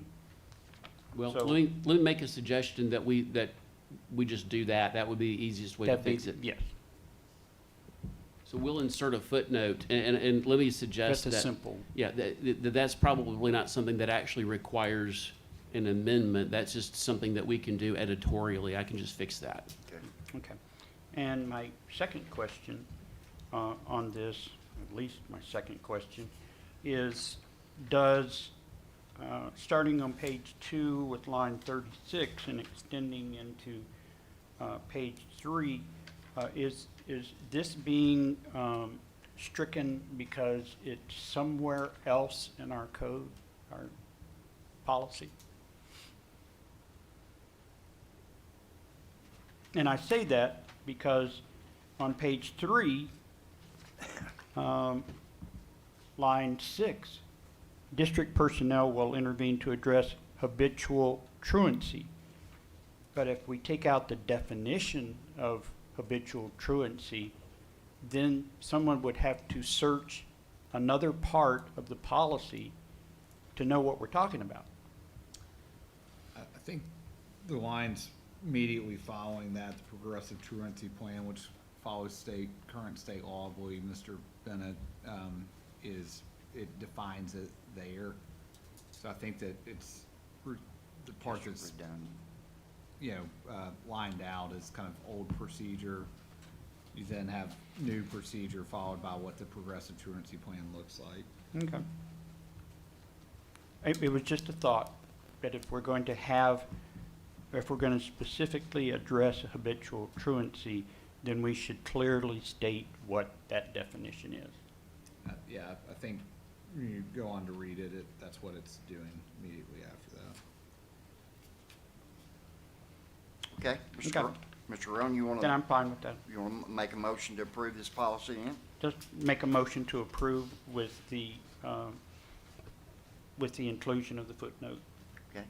Well, So- let me make a suggestion that we just do that. That would be the easiest way to That'd be- fix it. Yes, So we'll insert a footnote, and let me suggest that's that. a simple. Yeah, that's probably not something that actually requires an amendment. That's just something that we can do editorially. I can just fix that. Okay. And my second question on this, at least my second question, is does, starting on page 2 with line 36 and extending into page 3, is this being stricken because it's somewhere else in our code, our policy? And I say that because on page 3, line 6, district personnel will intervene to address habitual truancy. But if we take out the definition of habitual truancy, then someone would have to search another part of the policy to know what we're talking about. I think the lines immediately following that, the progressive truancy plan, which follows current state law, I believe Mr. Bennett, it defines it there. So I think that it's the part that's, lined out as kind of old procedure. You then have new procedure followed by what the progressive truancy plan looks like. Okay. It was just a thought that if we're going to specifically address a habitual truancy, then we should clearly state what that definition is. Yeah, I think when you go on to read it, that's what it's doing immediately after that. Okay, Mr. Roan, you want Then to, I'm fine with that. you want to make a motion to approve this policy then? Just make a motion to approve with the inclusion of the footnote. Okay.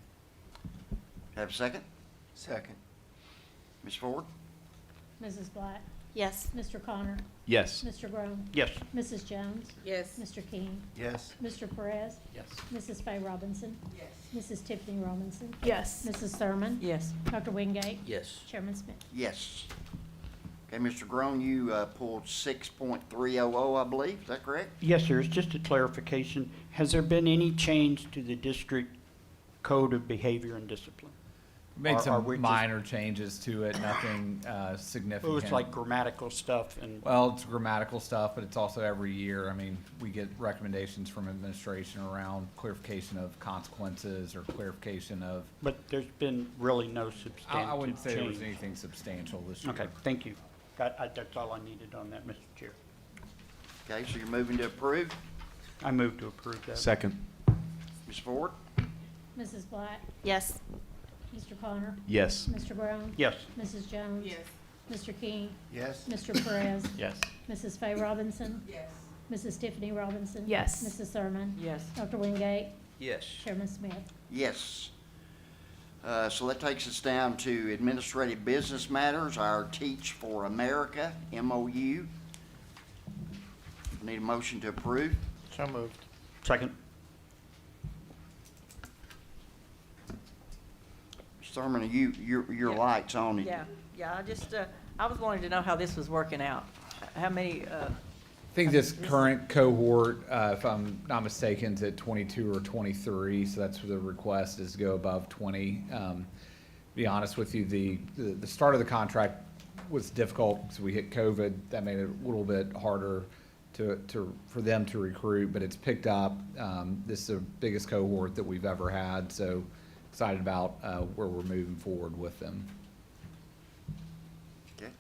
Have a second? Second. Ms. Ford? Mrs. Black? Yes. Mr. Connor? Yes. Mr. Groan? Yes. Mrs. Jones? Yes. Mr. King? Yes. Mr. Perez? Yes. Mrs. Faye Robinson? Yes. Mrs. Tiffany Robinson? Yes. Mrs. Thurman? Yes. Dr. Wingate? Yes. Chairman Smith? Yes. Okay, Mr. Groan, you pulled 6.300, I believe, is that correct? Yes, sir. It's just a clarification. Has there been any change to the district code of behavior and discipline? Made Are some we just- minor changes to it, nothing significant. Well, it's like grammatical stuff and, Well, it's grammatical stuff, but it's also every year. I mean, we get recommendations from administration around clarification of consequences or clarification of. but there's been really no substantive change. I wouldn't say there was anything substantial this year. Okay, thank you. That's all I needed on that, Mr. Chair. Okay, so you're moving to approve? I move to approve that. Second. Ms. Ford? Mrs. Black? Yes. Mr. Connor? Yes. Mr. Groan? Yes. Mrs. Jones? Yes. Mr. King? Yes. Mr. Perez? Yes. Mrs. Faye Robinson? Yes. Mrs. Tiffany Robinson? Yes. Mrs. Thurman? Yes. Dr. Wingate? Yes. Chairman Smith? Yes. So that takes us down to administrative business matters, our Teach for America, MOU. Need a motion to approve? So moved. Second. Mr. Thurman, your Yeah. light's on. Yeah, I was wanting to know how this was working out. How many, I think this current cohort, if I'm not mistaken, is at 22 or 23, so that's what the request is to go above 20. Be honest with you, the start of the contract was difficult because we hit COVID. That made it a little bit harder for them to recruit, but it's picked up. This is the biggest cohort that we've ever had, so excited about where we're moving forward with them. Okay.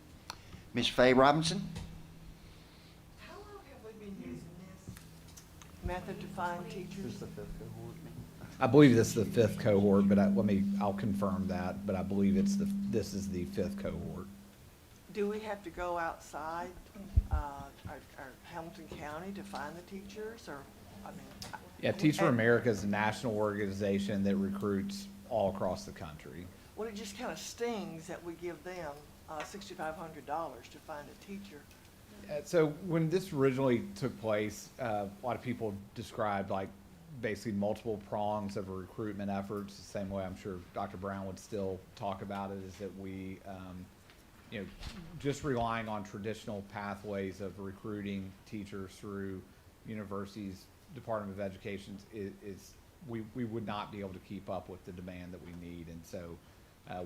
Ms. Faye Robinson? How long have we been using this method to find teachers? I believe this is the fifth cohort, but I'll confirm that, but I believe this is the fifth cohort. Do we have to go outside, our Hamilton County to find the teachers, or, I mean? Yeah, Teach for America is a national organization that recruits all across the country. Well, it just kind of stings that we give them $6,500 to find a teacher. So when this originally took place, a lot of people described like basically multiple prongs of a recruitment efforts. The same way I'm sure Dr. Brown would still talk about it, is that we, just relying on traditional pathways of recruiting teachers through universities, Department of Education we would not be able to keep up with the demand that we need. And so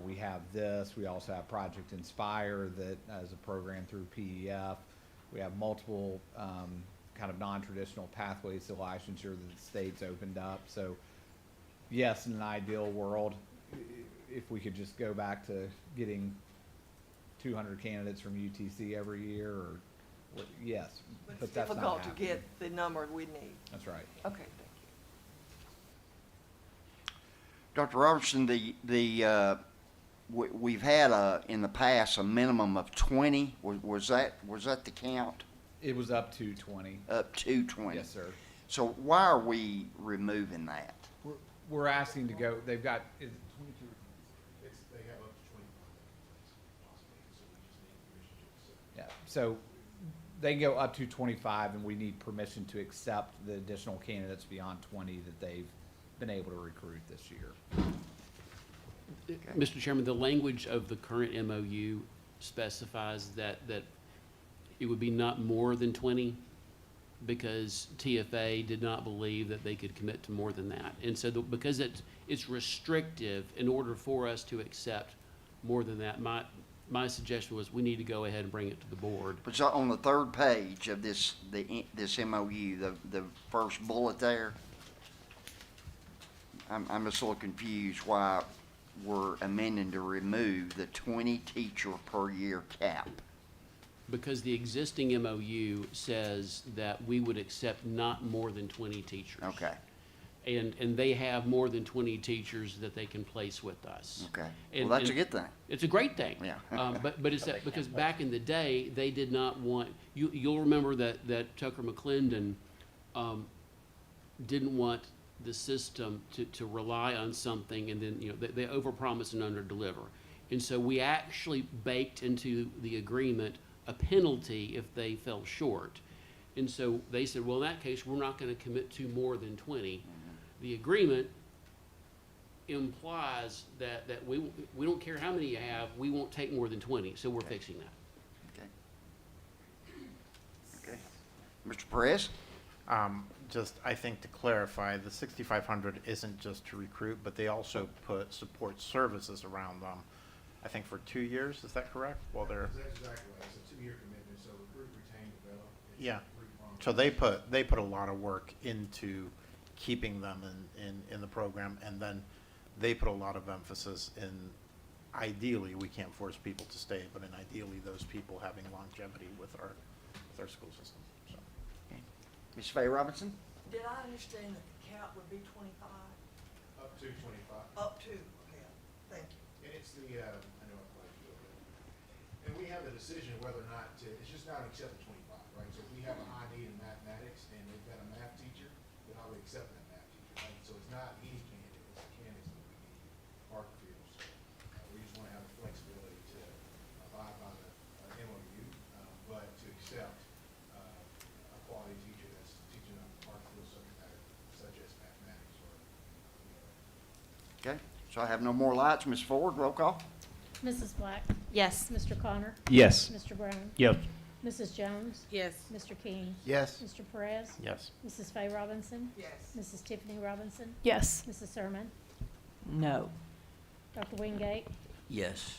we have this. We also have Project Inspire that is a program through PEF. We have multiple kind of non-traditional pathways to licensure that the state's opened up. So yes, in an ideal world, if we could just go back to getting 200 candidates from UTC every year, or yes, but that's not difficult to happening. get the number we need. That's right. Okay, thank you. Dr. Robertson, we've had in the past a minimum of 20. Was that the count? It was up to 20. Up to 20. Yes, sir. So why are we removing that? We're asking to go. They've got. They have up to 25. Yeah. So they can go up to 25, and we need permission to accept the additional candidates beyond 20 that they've been able to recruit this year. Mr. Chairman, the language of the current MOU specifies that it would be not more than 20, because TFA did not believe that they could commit to more than that. And so because it's restrictive, in order for us to accept more than that, my suggestion was we need to go ahead and bring it to the board. But so on the third page of this MOU, the first bullet there, I'm just a little confused why we're amending to remove the 20 teacher per year cap. Because the existing MOU says that we would accept not more than 20 teachers. Okay, And they have more than 20 teachers that they can place with us. okay. And- Well, that's a and good thing. It's a great thing. Yeah. But it's that, because back in the day, they did not want, you'll remember that Tucker McClendon didn't want the system to rely on something, and then, you know, they overpromise and underdeliver. And so we actually baked into the agreement a penalty if they fell short. And so they said, well, in that case, we're not going to commit to more than 20. The agreement implies that we don't care how many you have, we won't take more than 20, so we're fixing that. Okay. Mr. Perez? I think to clarify, the 6,500 isn't just to recruit, but they also put support services around them, I think for 2 years, is that correct? Well, they're. That's exactly right. It's a 2-year commitment, so recruit, retain, develop. Yeah. So they put a lot of work into keeping them in the program, and then they put a lot of emphasis in, ideally, we can't force people to stay, but in ideally those people having longevity with our school system, so. Ms. Faye Robinson? Did I understand that the cap would be 25? Up to 25. Up to, okay, thank you. And it's the, I know I'm glad you do it. And we have the decision whether or not to, it's just not accept the 25, right? So if we have a high need in mathematics and they've got a math teacher, then I would accept that math teacher, right? So it's not any candidate, it's the candidates that we need, Park Field. So we just want to have the flexibility to abide by the MOU, but to accept a quality teacher that's teaching a Park Field subject matter, such as mathematics or, Okay, so I have no more lights. Ms. Ford, roll call? Mrs. Black? Yes. Mr. Connor? Yes. Mr. Brown? Yes. Mrs. Jones? Yes. Mr. King? Yes. Mr. Perez? Yes. Mrs. Faye Robinson? Yes. Mrs. Tiffany Robinson? Yes. Mrs. Sermon? No. Dr. Wingate? Yes.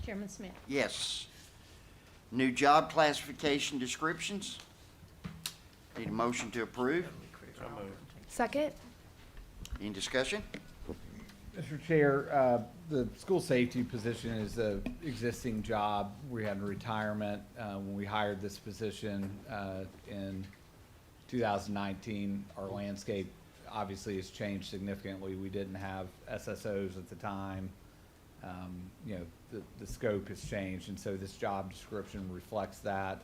Chairman Smith? Yes. New job classification descriptions. Need a motion to approve. So moved. Second? Any discussion? Mr. Chair, the school safety position is a existing job. We had a retirement when we hired this position in 2019. Our landscape obviously has changed significantly. We didn't have SSOs at the time. You know, the scope has changed, and so this job description reflects that.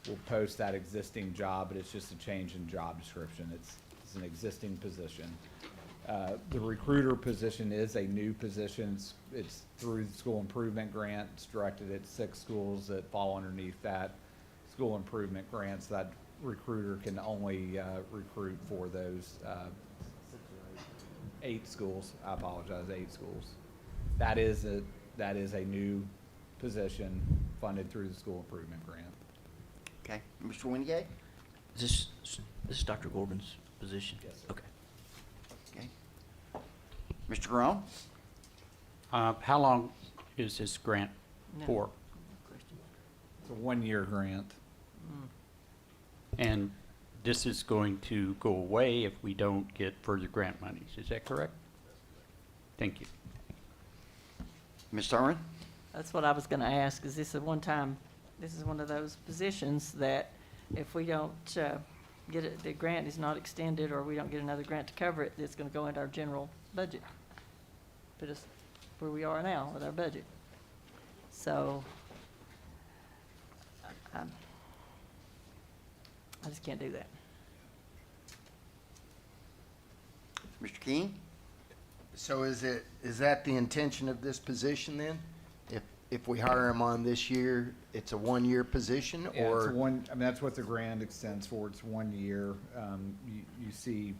We'll post that existing job, but it's just a change in job description. It's an existing position. The recruiter position is a new position. It's through the school improvement grant. It's directed at 6 schools that fall underneath that school improvement grant. So that recruiter can only recruit for those 8 schools. I apologize, 8 schools. That is a new position funded through the school improvement grant. Okay, Mr. Wingate? This is Dr. Corbin's position? Yes, sir. Okay. Okay. Mr. Grown? How long is this grant No. for? It's a 1-year grant. And this is going to go away if we don't get further grant monies, is that correct? Thank you. Ms. Thurman? That's what I was gonna ask, is this one of those positions that if we don't get it, the grant is not extended, or we don't get another grant to cover it, it's gonna go into our general budget. Put us where we are now with our budget. So, I just can't do that. Mr. King? So is that the intention of this position then? if we hire him on this year, it's a one-year position, Yeah, it's or? one, I mean, that's what the grant extends for, it's 1 year. You see,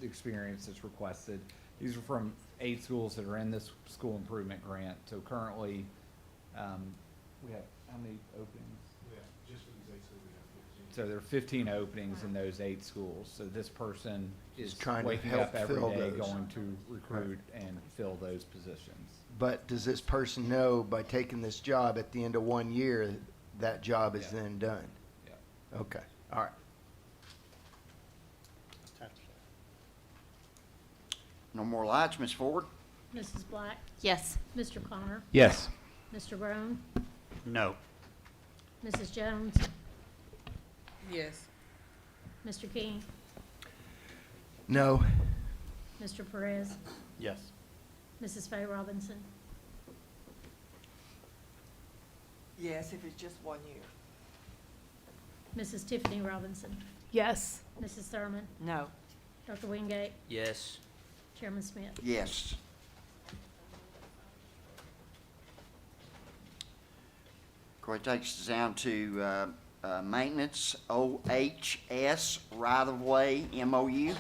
experience that's requested. These are from 8 schools that are in this school improvement grant. So currently, we have, how many openings? So there are 15 openings in those 8 schools. So this person is trying to waking help up every fill day, those. going to recruit and fill those positions. But does this person know by taking this job at the end of 1 year, that job is Yeah. then done? Yeah. Okay, all right. No more lights, Ms. Ford? Mrs. Black? Yes. Mr. Connor? Yes. Mr. Brown? No. Mrs. Jones? Yes. Mr. King? No, Mr. Perez? Yes. Mrs. Faye Robinson? Yes, if it's just 1 year. Mrs. Tiffany Robinson? Yes. Mrs. Thurman? No. Dr. Wingate? Yes. Chairman Smith? Yes. Corey, takes us down to maintenance, OHS, right-of-way, MOU.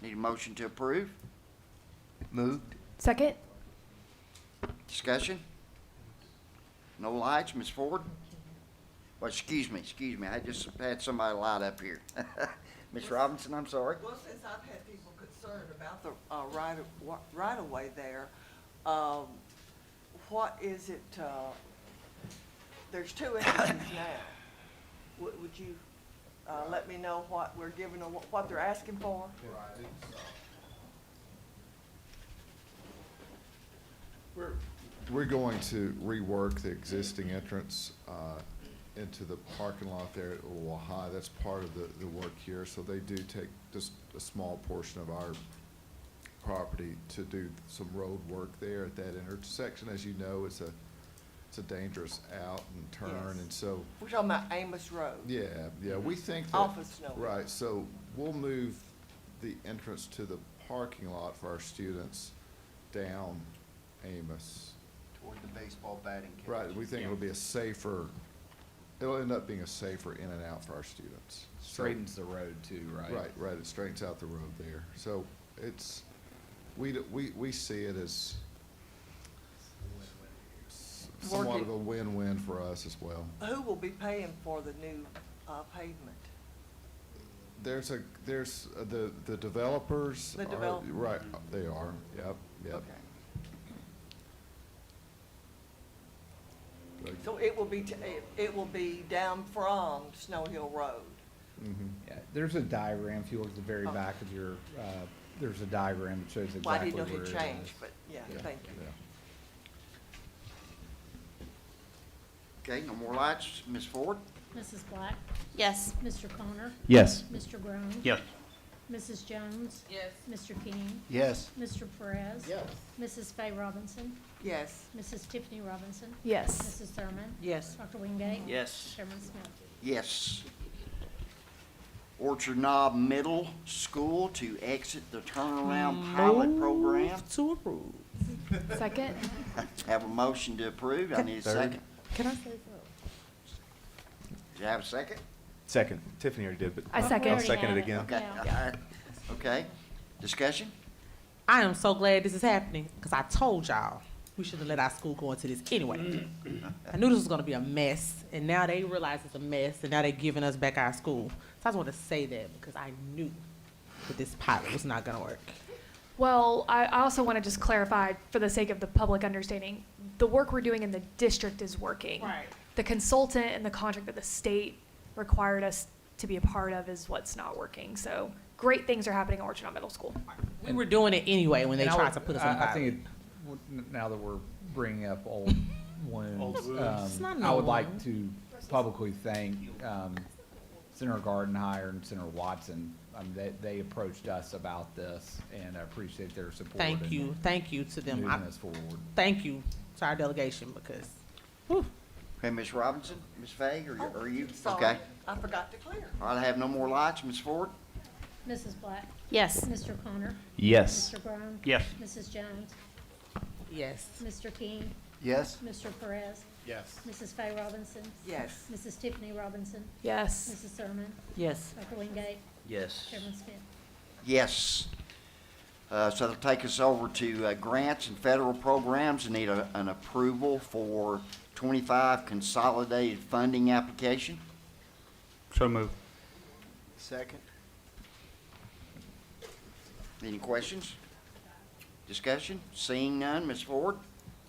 Need a motion to approve? moved. Second? Discussion? No lights, Ms. Ford? Well, excuse me, I just had somebody light up here. Ms. Robinson, I'm sorry. Well, since I've had people concerned about the right-of-way there, what is it, there's 2 entrances now. Would you let me know what we're giving them, what they're asking for? We're going to rework the existing entrance into the parking lot there at Little High. That's part of the work here. So they do take just a small portion of our property to do some road work there at that intersection. As you know, it's a dangerous out and turn, Yes. and so. We're talking about Amos Road. Yeah, we think that. Off of Snow Hill. Right, so we'll move the entrance to the parking lot for our students down Amos. Toward the baseball batting cage. Right, we think it'll be a safer, it'll end up being a safer in and out for our students. So- Straightens the road too, right? Right, it straightens out the road there. So it's, we see it as somewhat of a win-win for us as well. Who will be paying for the new pavement? There's the developers. The are- develop- Right, they are, yep. Okay. So it will be down from Snow Hill Road. Mhm. Yeah, there's a diagram, if you look at the very back of your, there's a diagram that shows exactly Well, I where didn't know it it is. had changed, but yeah, Yeah, thank you. Yeah. Okay, no more lights, Ms. Ford? Mrs. Black? Yes. Mr. Connor? Yes. Mr. Brown? Yes. Mrs. Jones? Yes. Mr. King? Yes. Mr. Perez? Yes. Mrs. Faye Robinson? Yes. Mrs. Tiffany Robinson? Yes. Mrs. Thurman? Yes. Dr. Wingate? Yes. Chairman Smith? Yes. Orchard Knob Middle School to exit the turnaround pilot program. To approve. Second? Have a motion to approve. I need a second. Can I say so? Do you have a second? Second. Tiffany already did, but I second. I'll Already second had it it. again. Okay, Yeah. all right. Okay. Discussion? I am so glad this is happening because I told y'all we should have let our school go into this anyway. I knew this was going to be a mess, and now they realize it's a mess, and now they're giving us back our school. So I just want to say that because I knew that this pilot was not going to work. Well, I also want to just clarify, for the sake of the public understanding, the work we're doing in the district is working. Right. The consultant and the contract that the state required us to be a part of is what's not working. So great things are happening at Orchard Knob Middle School. We were doing it anyway when they And I tried would- to put us on I pilot. think now that we're bringing up old wounds, It's not an I would old like wound. to publicly thank Senator Gardenhire and Senator Watson. They approached us about this, and I appreciate their support. Thank you to them. Moving us forward. Thank you to our delegation because, whew, Okay, Ms. Robinson, Ms. Faye, are you? Sorry, Okay. I forgot to clear. All right, I have no more lights. Ms. Ford? Mrs. Black? Yes. Mr. Connor? Yes. Mr. Brown? Yes. Mrs. Jones? yes. Mr. King? Yes. Mr. Perez, Yes. Mrs. Faye Robinson, Yes. Mrs. Tiffany Robinson, Yes. Mrs. Sermon, Yes. Dr. Wingate, Yes. Chairman Smith. Yes. So that'll take us over to grants and federal programs. I need an approval for 25 consolidated funding application. So moved. Second. Any questions? Discussion? Seeing none, Ms. Ford?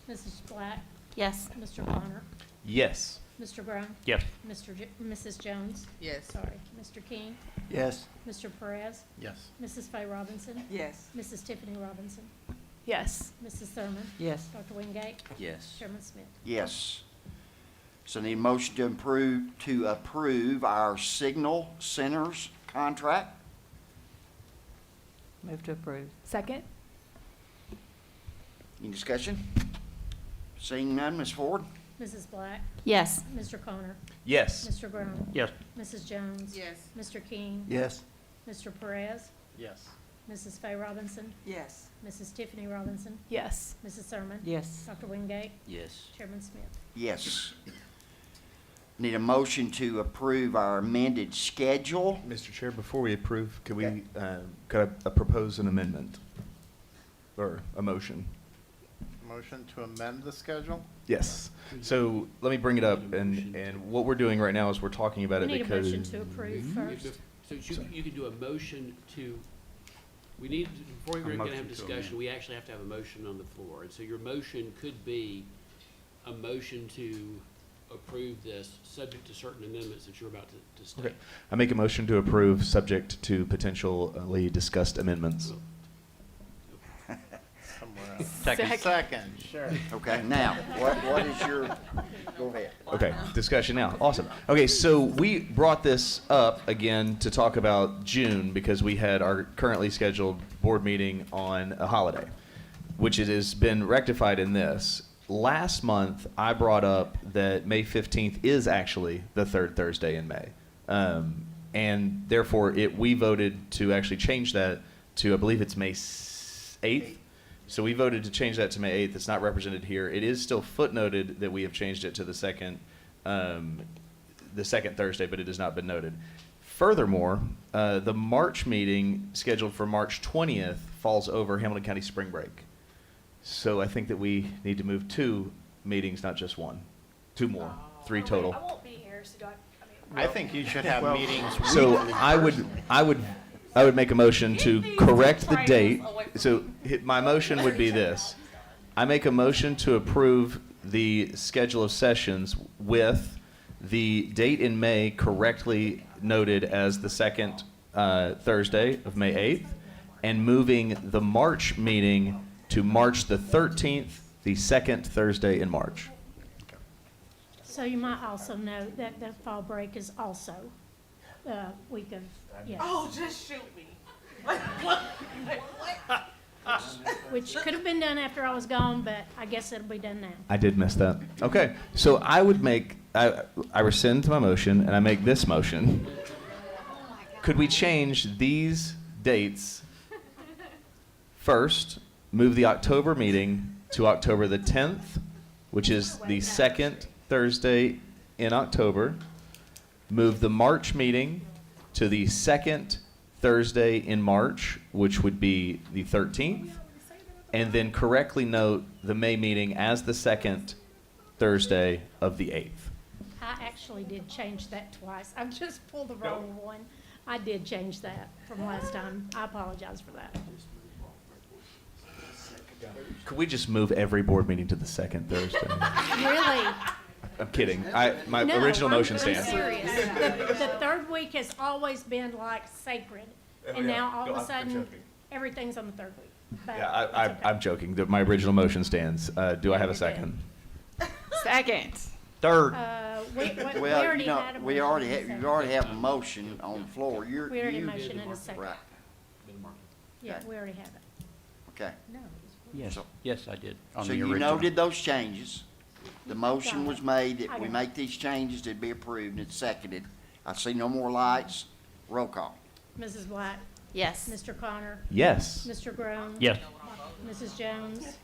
Mrs. Black, Yes. Mr. Bonner, Yes. Mr. Brown, Yes. Mrs. Jones, Yes. sorry, Mr. King, Yes. Mr. Perez, Yes. Mrs. Faye Robinson, Yes. Mrs. Tiffany Robinson, Yes. Mrs. Thurman, Yes. Dr. Wingate, Yes. Chairman Smith. Yes. So need a motion to approve our Signal Centers contract. Move to approve. Second. Any discussion? Seeing none, Ms. Ford? Mrs. Black, Yes. Mr. Connor, Yes. Mr. Brown, Yes. Mrs. Jones, Yes. Mr. King, Yes. Mr. Perez, Yes. Mrs. Faye Robinson, Yes. Mrs. Tiffany Robinson, Yes. Mrs. Sermon, Yes. Dr. Wingate, Yes. Chairman Smith. Yes. Need a motion to approve our amended schedule. Mr. Chair, before we approve, could we, Okay. could I propose an amendment? Or a motion? Motion to amend the schedule? Yes. So let me bring it up, and what we're doing right now is we're talking about We it need a because. motion to approve first. So you can do a motion to, we need, before we're gonna have discussion, we actually have to have a motion on the floor. And so your motion could be a motion to approve this, subject to certain amendments that you're about to state. Okay. I make a motion to approve, subject to potentially discussed amendments. Somewhere else. Second. Second, sure. Okay, now, what is your, go ahead. Okay, discussion now. Awesome. Okay, so we brought this up again to talk about June because we had our currently scheduled board meeting on a holiday, which it has been rectified in this. Last month, I brought up that May 15th is actually the third Thursday in May. And therefore, we voted to actually change that to, I believe it's May 8th. So we voted to change that to May 8th. It's not represented here. It is still footnoted that we have changed it to the second Thursday, but it has not been noted. Furthermore, the March meeting scheduled for March 20th falls over Hamilton County spring break. So I think that we need to move 2 meetings, not just 1. 2 more, 3 total. I won't be here, so do I think you should have meetings So weekly I would make a motion to correct the date. So my motion would be this. I make a motion to approve the schedule of sessions with the date in May correctly noted as the second Thursday of May 8th, and moving the March meeting to March the 13th, the second Thursday in March. So you might also note that the fall break is also week of, yes. Oh, just shoot me. Which could have been done after I was gone, but I guess it'll be done now. I did miss that. Okay, so I would make, I rescind my motion and I make this motion. Could we change these dates? First, move the October meeting to October the 10th, which is the second Thursday in October. Move the March meeting to the second Thursday in March, which would be the 13th. And then correctly note the May meeting as the second Thursday of the 8th. I actually did change that twice. I've just pulled the wrong one. I did change that from last time. I apologize for that. Could we just move every board meeting to the second Thursday? Really? I'm kidding. My No, original motion I'm stands. serious. The third week has always been like sacred, and now all of a sudden, everything's on the third week. But Yeah, it's okay. I'm joking. My original motion stands. Do I have a second? Second. Third. We Well, already had a we motion already and a you second. already have a motion on the floor. We already motioned in a second. Right, Yeah, we already have it. okay. No. Yes, So- yes, I did. On So the you original. noted those changes. The motion Got was it. made I that we got it. make these changes to be approved, and it's seconded. I see no more lights. Roll call. Mrs. Black, Yes. Mr. Connor, Yes. Mr. Groan. Yes. Mrs. Jones,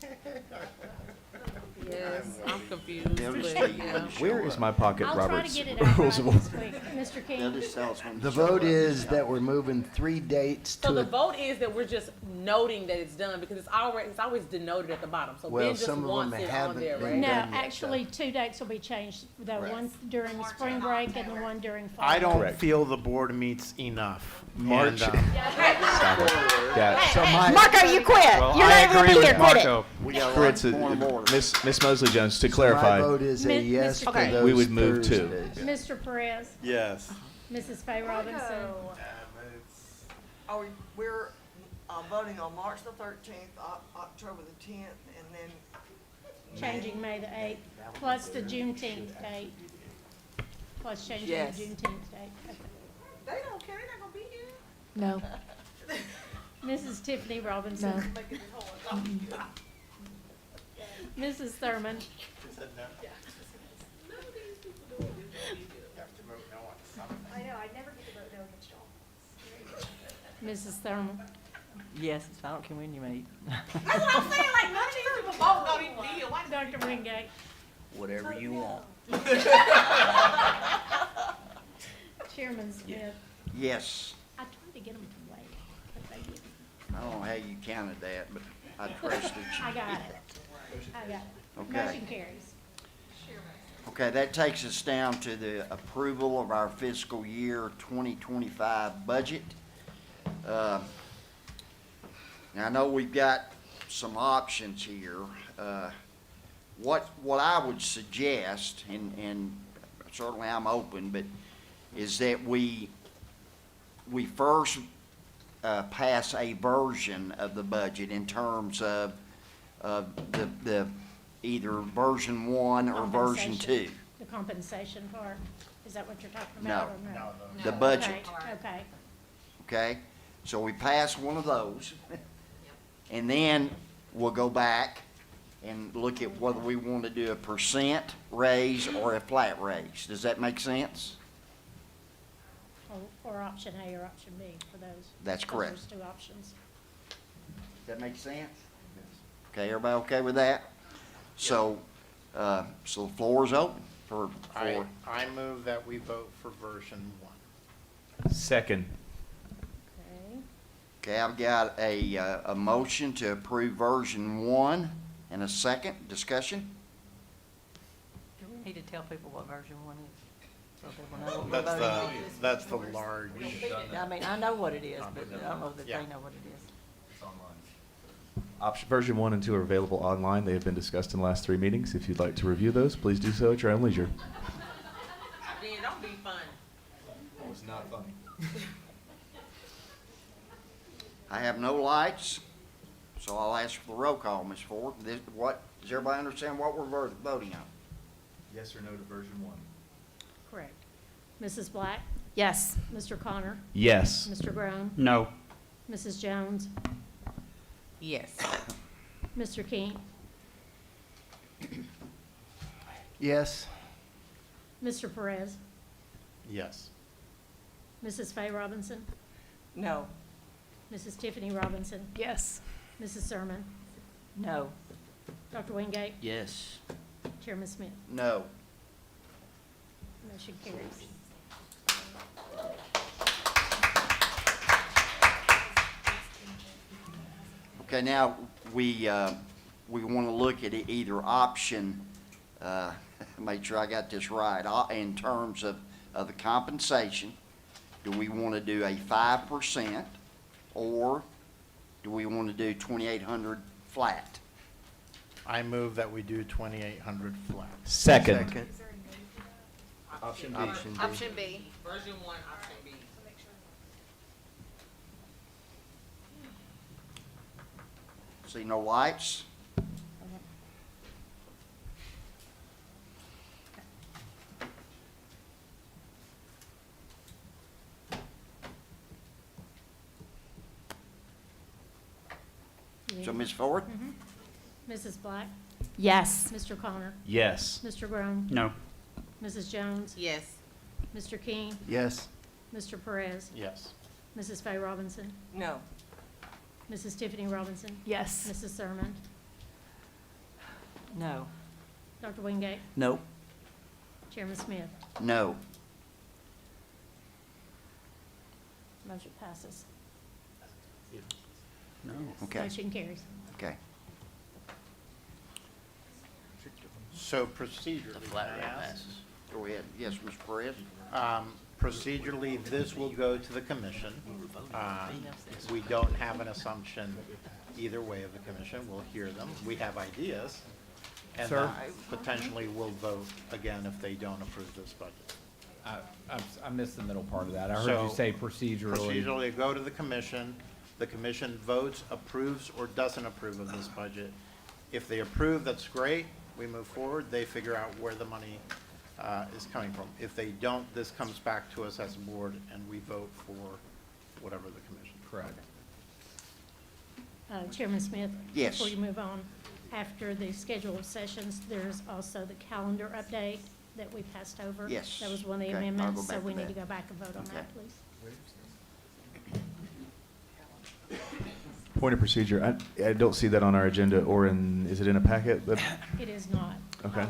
Yes, I'm confused, They'll just but tell you yeah. when to show Where is up. my pocket I'll try to Robert's get it out rules right of this order? week. Mr. They'll King? just tell us when to The show vote up. is that we're moving 3 dates So the to, vote is that we're just noting that it's done because it's always denoted at the bottom. So Well, Ben just some of them wants it on haven't there, been right? No, done yet, actually, 2 dates will be changed. The one during the spring break and the one during fall. I don't Correct. feel the board meets enough. March. And, Stop it. Yeah. so my, Marco, you quit. Well, You're I not even agree be with here. Quit it. Marco. We got a lot Fritz, of point of order. Miss Mosley Jones, to my clarify, vote is a Mi- yes Mr. for King. those we would move to. Thursdays. Mr. Perez, yes. Mrs. Faye Robinson, We're voting on March the 13th, October the 10th, and then changing May the 8th, plus the Juneteenth date. Plus changing the Yes. Juneteenth date. Okay. They don't care, they're not gonna be here. No. Mrs. Tiffany Robinson. Mrs. Thurman. I know, I never get to vote no against y'all. Mrs. Thurman. Yes, I don't care when you meet. That's what I'm saying, like, none of these people vote don't even be here. Why Dr. Wingate. Whatever you want. Chairman Smith. Yes. I tried to get them to wait, but they didn't. I don't know how you counted that, but I trusted you. I got it. I got it. Okay. Motion carries. Okay, that takes us down to the approval of our fiscal year 2025 budget. Now, I know we've got some options here. What I would suggest, and certainly I'm open, but is that we first pass a version of the budget in terms of the either version 1 or version 2. The compensation part, is that what you're talking No. about? Or no? The budget. Okay. Okay, so we pass one of those, and then we'll go back and look at whether we want to do a percent raise or a flat raise. Does that make sense? Or option A or option B for those. That's because correct. There's 2 options. Does that make sense? Okay, everybody okay with that? So, so the floor is open for, I move that we vote for version 1. Second. Okay. okay, I've got a motion to approve version 1 and a second. Discussion? Do we need to tell people what version 1 is? So people know what we're voting on? That's the large. I mean, I know what it is, but I don't know that Yeah. they know what it is. It's online. Version 1 and 2 are available online. They have been discussed in the last 3 meetings. If you'd like to review those, please do so at your own leisure. Ben, don't be fun. It was not funny. I have no lights, so I'll ask for the roll call, Ms. Ford. Does everybody understand what we're voting on? Yes or no to version 1? Correct. Mrs. Black? Yes. Mr. Connor? Yes. Mr. Groan? No. Mrs. Jones? Yes. Mr. King? yes, Mr. Perez? Yes. Mrs. Faye Robinson? No. Mrs. Tiffany Robinson? Yes. Mrs. Sermon? No. Dr. Wingate? Yes. Chairman Smith? No. Motion carries. Okay, now, we want to look at either option, make sure I got this right, in terms of the compensation. Do we want to do a 5%, or do we want to do 2,800 flat? I move that we do 2,800 flat. Second. Option B. Option B. Version 1, option B. See no lights? So, Ms. Ford? Mrs. Black? Yes. Mr. Connor? Yes. Mr. Groan? No. Mrs. Jones? Yes. Mr. King? yes, Mr. Perez? Yes. Mrs. Faye Robinson? No. Mrs. Tiffany Robinson? Yes. Mrs. Sermon? No. Dr. Wingate, No. Chairman Smith. No. Motion passes. No. Okay, Motion carries. okay. So procedurally, The flat may rate I ask? passes. Go ahead. Yes, Mr. Perez? Procedurally, this will go to the commission. We don't have an assumption either way of the commission. We'll hear them. We have ideas. And Sir? potentially we'll vote again if they don't approve this budget. I missed the middle part of that. I heard you So, say procedurally. Procedurally, go to the commission. The commission votes, approves, or doesn't approve of this budget. If they approve, that's great. We move forward. They figure out where the money is coming from. If they don't, this comes back to us as a board, and we vote for whatever the commission. Correct. Chairman Smith? Yes. Before you move on, after the schedule of sessions, there's also the calendar update that we passed over. Yes. That was one of the Okay, I'll amendments, go so back we to need to that. go back and vote on that, Okay. please. Point of procedure, I don't see that on our agenda or is it in a packet? It is not. Okay.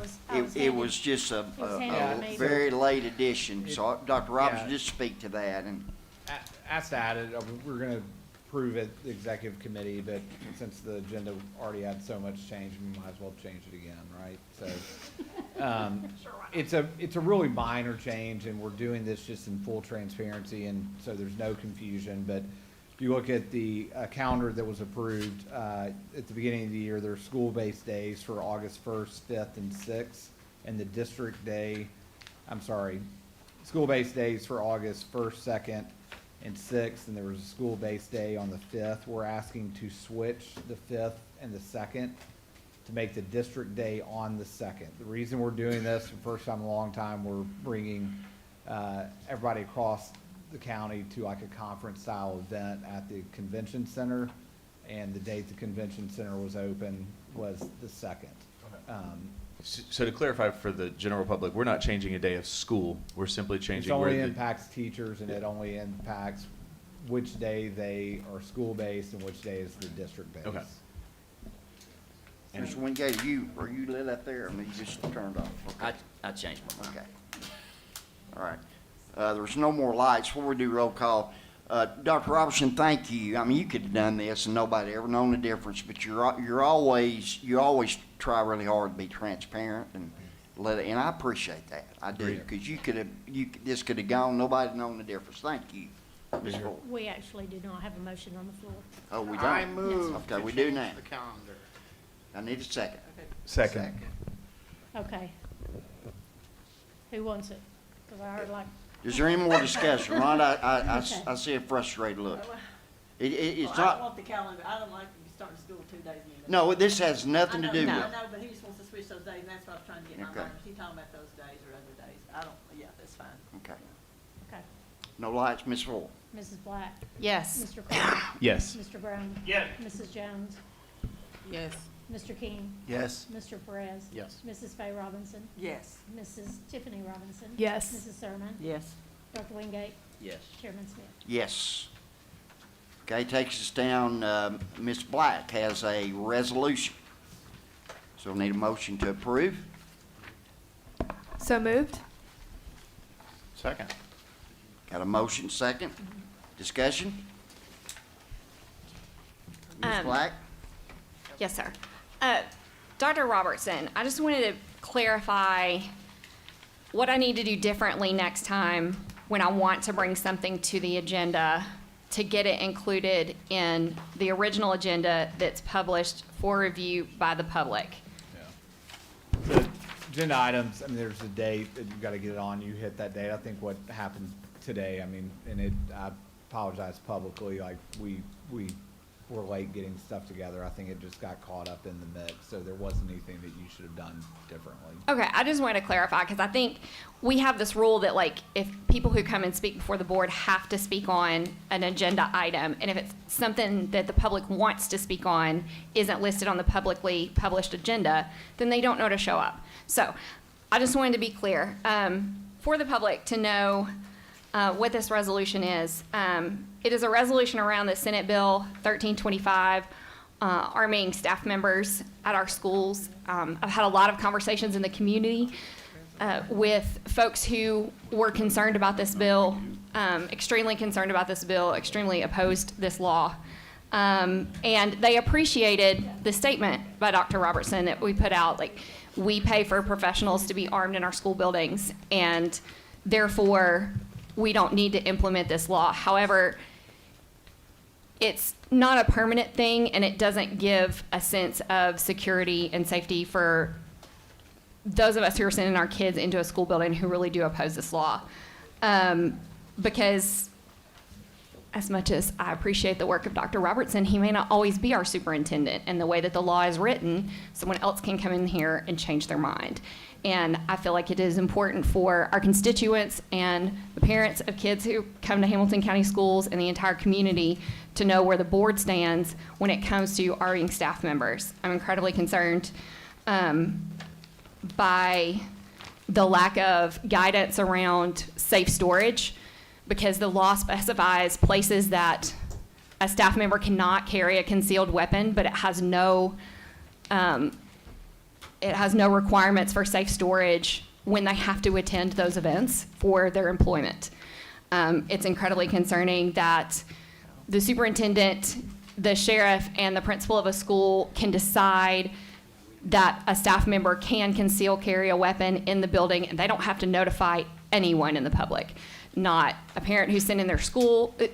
It was just a was handed to me. very late addition, so Dr. Robertson, Yeah. just speak to that, and, Asked to add it, we're gonna approve it, the executive committee, but since the agenda already had so much change, we might as well change it again, right? So, it's a really minor change, and we're doing this just in full transparency, and so there's no confusion, but if you look at the calendar that was approved, at the beginning of the year, there's school-based days for August 1st, 5th, and 6th, and the district day, school-based days for August 1st, 2nd, and 6th, and there was a school-based day on the 5th. We're asking to switch the 5th and the 2nd to make the district day on the 2nd. The reason we're doing this, for the first time in a long time, we're bringing everybody across the county to like a conference-style event at the convention center, and the date the convention center was open was the 2nd. So to clarify for the general public, we're not changing a day of school. We're simply It changing only where the, impacts teachers, and it only impacts which day they are school-based and which day is the district-based. Okay. Mr. Wingate, are you lit up there, or you just turned off? Okay. I changed my mind. Okay. All right. There's no more lights. Before we do roll call, Dr. Robertson, thank you. I mean, you could have done this and nobody ever known the difference, but you always try really hard to be transparent and and I appreciate that. I do, because this could have gone, nobody known the difference. Thank you, Ms. Ford. We actually do not have a motion on the floor. Oh, we don't? I move Okay, to we do change now. the calendar. I need a second. second. Okay. Who wants it? Because I heard like, Is there any more discussion? Ron, I Okay. see a frustrated look. It's Well, I don't not, want the calendar, I don't like starting school 2 days in advance. no, this has nothing to do with I it. know, but he just wants to switch those days, and that's what I was trying to get in my Okay. mind. Is he talking about those days or other days? I don't, yeah, that's fine. Okay. okay. No lights, Ms. Ford. Mrs. Black? Yes. Mr. Clark? Yes. Mr. Brown? Yes. Mrs. Jones? Yes. Mr. King? Yes. Mr. Perez? Yes. Mrs. Faye Robinson? Yes. Mrs. Tiffany Robinson? Yes. Mrs. Sermon? Yes. Dr. Wingate? Yes. Chairman Smith? Yes. Okay, takes us down, Ms. Black has a resolution. So we'll need a motion to approve. So moved? Second. Got a motion, second. Discussion? Ms. Black? Yes, sir. Dr. Robertson, I just wanted to clarify what I need to do differently next time when I want to bring something to the agenda to get it included in the original agenda that's published for review by the public. The agenda items, I mean, there's a date that you've got to get it on. You hit that date. I think what happened today, I mean, I apologize publicly, like, we were late getting stuff together. I think it just got caught up in the mix, so there wasn't anything that you should have done differently. Okay, I just wanted to clarify, because I think we have this rule that, like, if people who come and speak before the board have to speak on an agenda item, and if it's something that the public wants to speak on isn't listed on the publicly published agenda, then they don't know to show up. So I just wanted to be clear, for the public to know what this resolution is. It is a resolution around the Senate Bill 1325 arming staff members at our schools. I've had a lot of conversations in the community with folks who were concerned about this bill, extremely concerned about this bill, extremely opposed this law. And they appreciated the statement by Dr. Robertson that we put out, like, we pay for professionals to be armed in our school buildings, and therefore we don't need to implement this law. However, it's not a permanent thing, and it doesn't give a sense of security and safety for those of us who are sending our kids into a school building who really do oppose this law. Because as much as I appreciate the work of Dr. Robertson, he may not always be our superintendent, and the way that the law is written, someone else can come in here and change their mind. And I feel like it is important for our constituents and the parents of kids who come to Hamilton County Schools and the entire community to know where the board stands when it comes to arming staff members. I'm incredibly concerned by the lack of guidance around safe storage, because the law specifies places that a staff member cannot carry a concealed weapon, but it has no requirements for safe storage when they have to attend those events for their employment. It's incredibly concerning that the superintendent, the sheriff, and the principal of a school can decide that a staff member can conceal carry a weapon in the building, and they don't have to notify anyone in the public. Not a parent who's sending their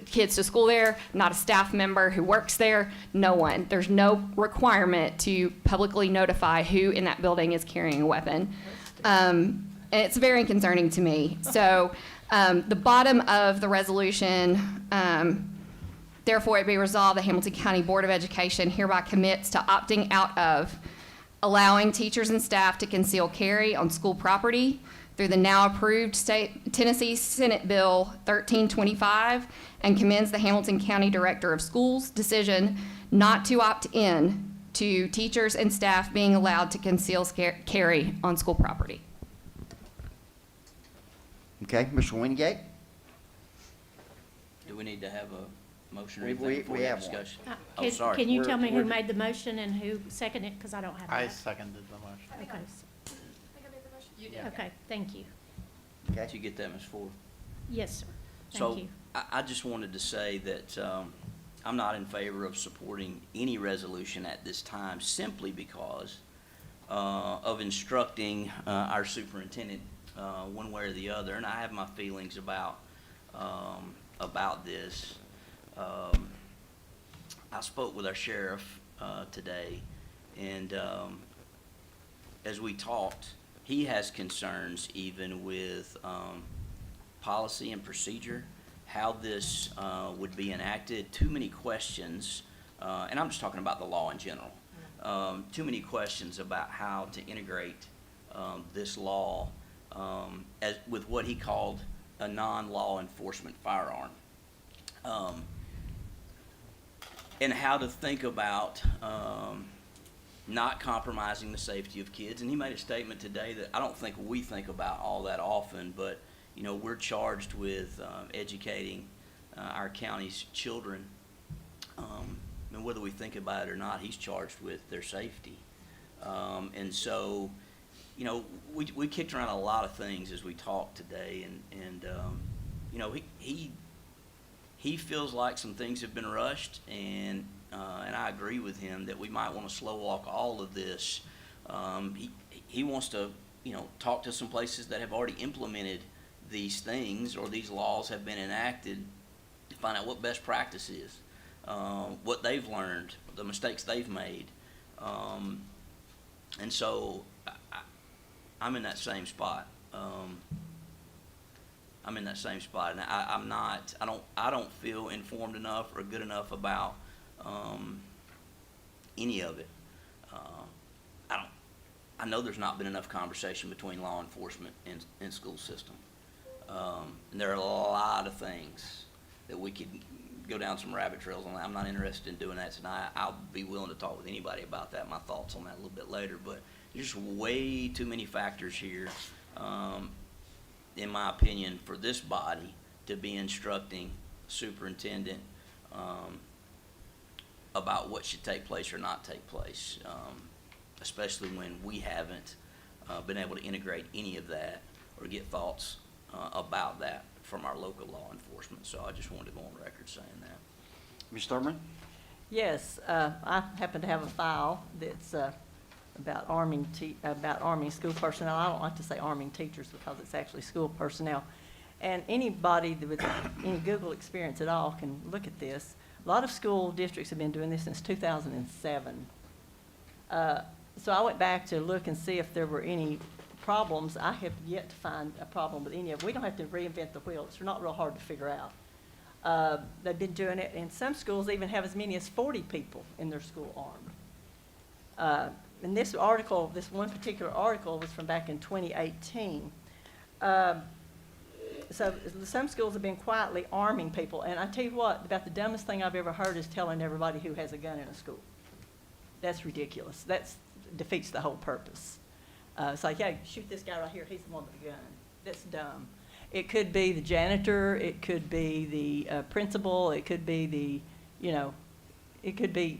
kids to school there, not a staff member who works there, no one. There's no requirement to publicly notify who in that building is carrying a weapon. And it's very concerning to me. So the bottom of the resolution, therefore it be resolved, the Hamilton County Board of Education hereby commits to opting out of allowing teachers and staff to conceal carry on school property through the now approved Tennessee Senate Bill 1325, and commends the Hamilton County Director of Schools' decision not to opt in to teachers and staff being allowed to conceal carry on school property. Okay, Mr. Wingate? Do we need to have a motion or We- anything we- before we the have one. discussion? Uh, Oh, can- sorry. Can you tell me who we're- made the motion and who seconded it, because I don't have I that. seconded the motion. Okay. Okay, thank you. Did you get that, Ms. Ford? Yes, sir. So, Thank you. I just wanted to say that I'm not in favor of supporting any resolution at this time, simply because of instructing our superintendent one way or the other, and I have my feelings about this. I spoke with our sheriff today, and as we talked, he has concerns even with policy and procedure, how this would be enacted. Too many questions, and I'm just talking about the law in general. Too many questions about how to integrate this law with what he called a non-law enforcement firearm. And how to think about not compromising the safety of kids. And he made a statement today that I don't think we think about all that often, but you know, we're charged with educating our county's children, and whether we think about it or not, he's charged with their safety. And so, you know, we kicked around a lot of things as we talked today, and you know, he feels like some things have been rushed, and I agree with him that we might want to slow walk all of this. He wants to, you know, talk to some places that have already implemented these things, or these laws have been enacted, to find out what best practice is, what they've learned, the mistakes they've made. And so I'm in that same spot. I'm in that same spot, and I don't feel informed enough or good enough about any of it. I know there's not been enough conversation between law enforcement and school system. And there are a lot of things that we could go down some rabbit trails on. I'm not interested in doing that tonight. I'll be willing to talk with anybody about that, my thoughts on that a little bit later, but there's just way too many factors here, in my opinion, for this body to be instructing superintendent about what should take place or not take place, especially when we haven't been able to integrate any of that or get thoughts about that from our local law enforcement. So I just wanted to go on record saying that. Ms. Thurman? Yes, I happen to have a file that's about arming school personnel. I don't like to say arming teachers because it's actually school personnel. And anybody with any Google experience at all can look at this. A lot of school districts have been doing this since 2007. So I went back to look and see if there were any problems. I have yet to find a problem with any of them. We don't have to reinvent the wheel. It's not real hard to figure out. They've been doing it, and some schools even have as many as 40 people in their school armed. And this article, this one particular article, was from back in 2018. So some schools have been quietly arming people, and I tell you what, about the dumbest thing I've ever heard is telling everybody who has a gun in a school. That's ridiculous. That defeats the whole purpose. It's like, yeah, shoot this guy right here. He's the one with the gun. That's dumb. It could be the janitor. It could be the principal. It could be the, it could be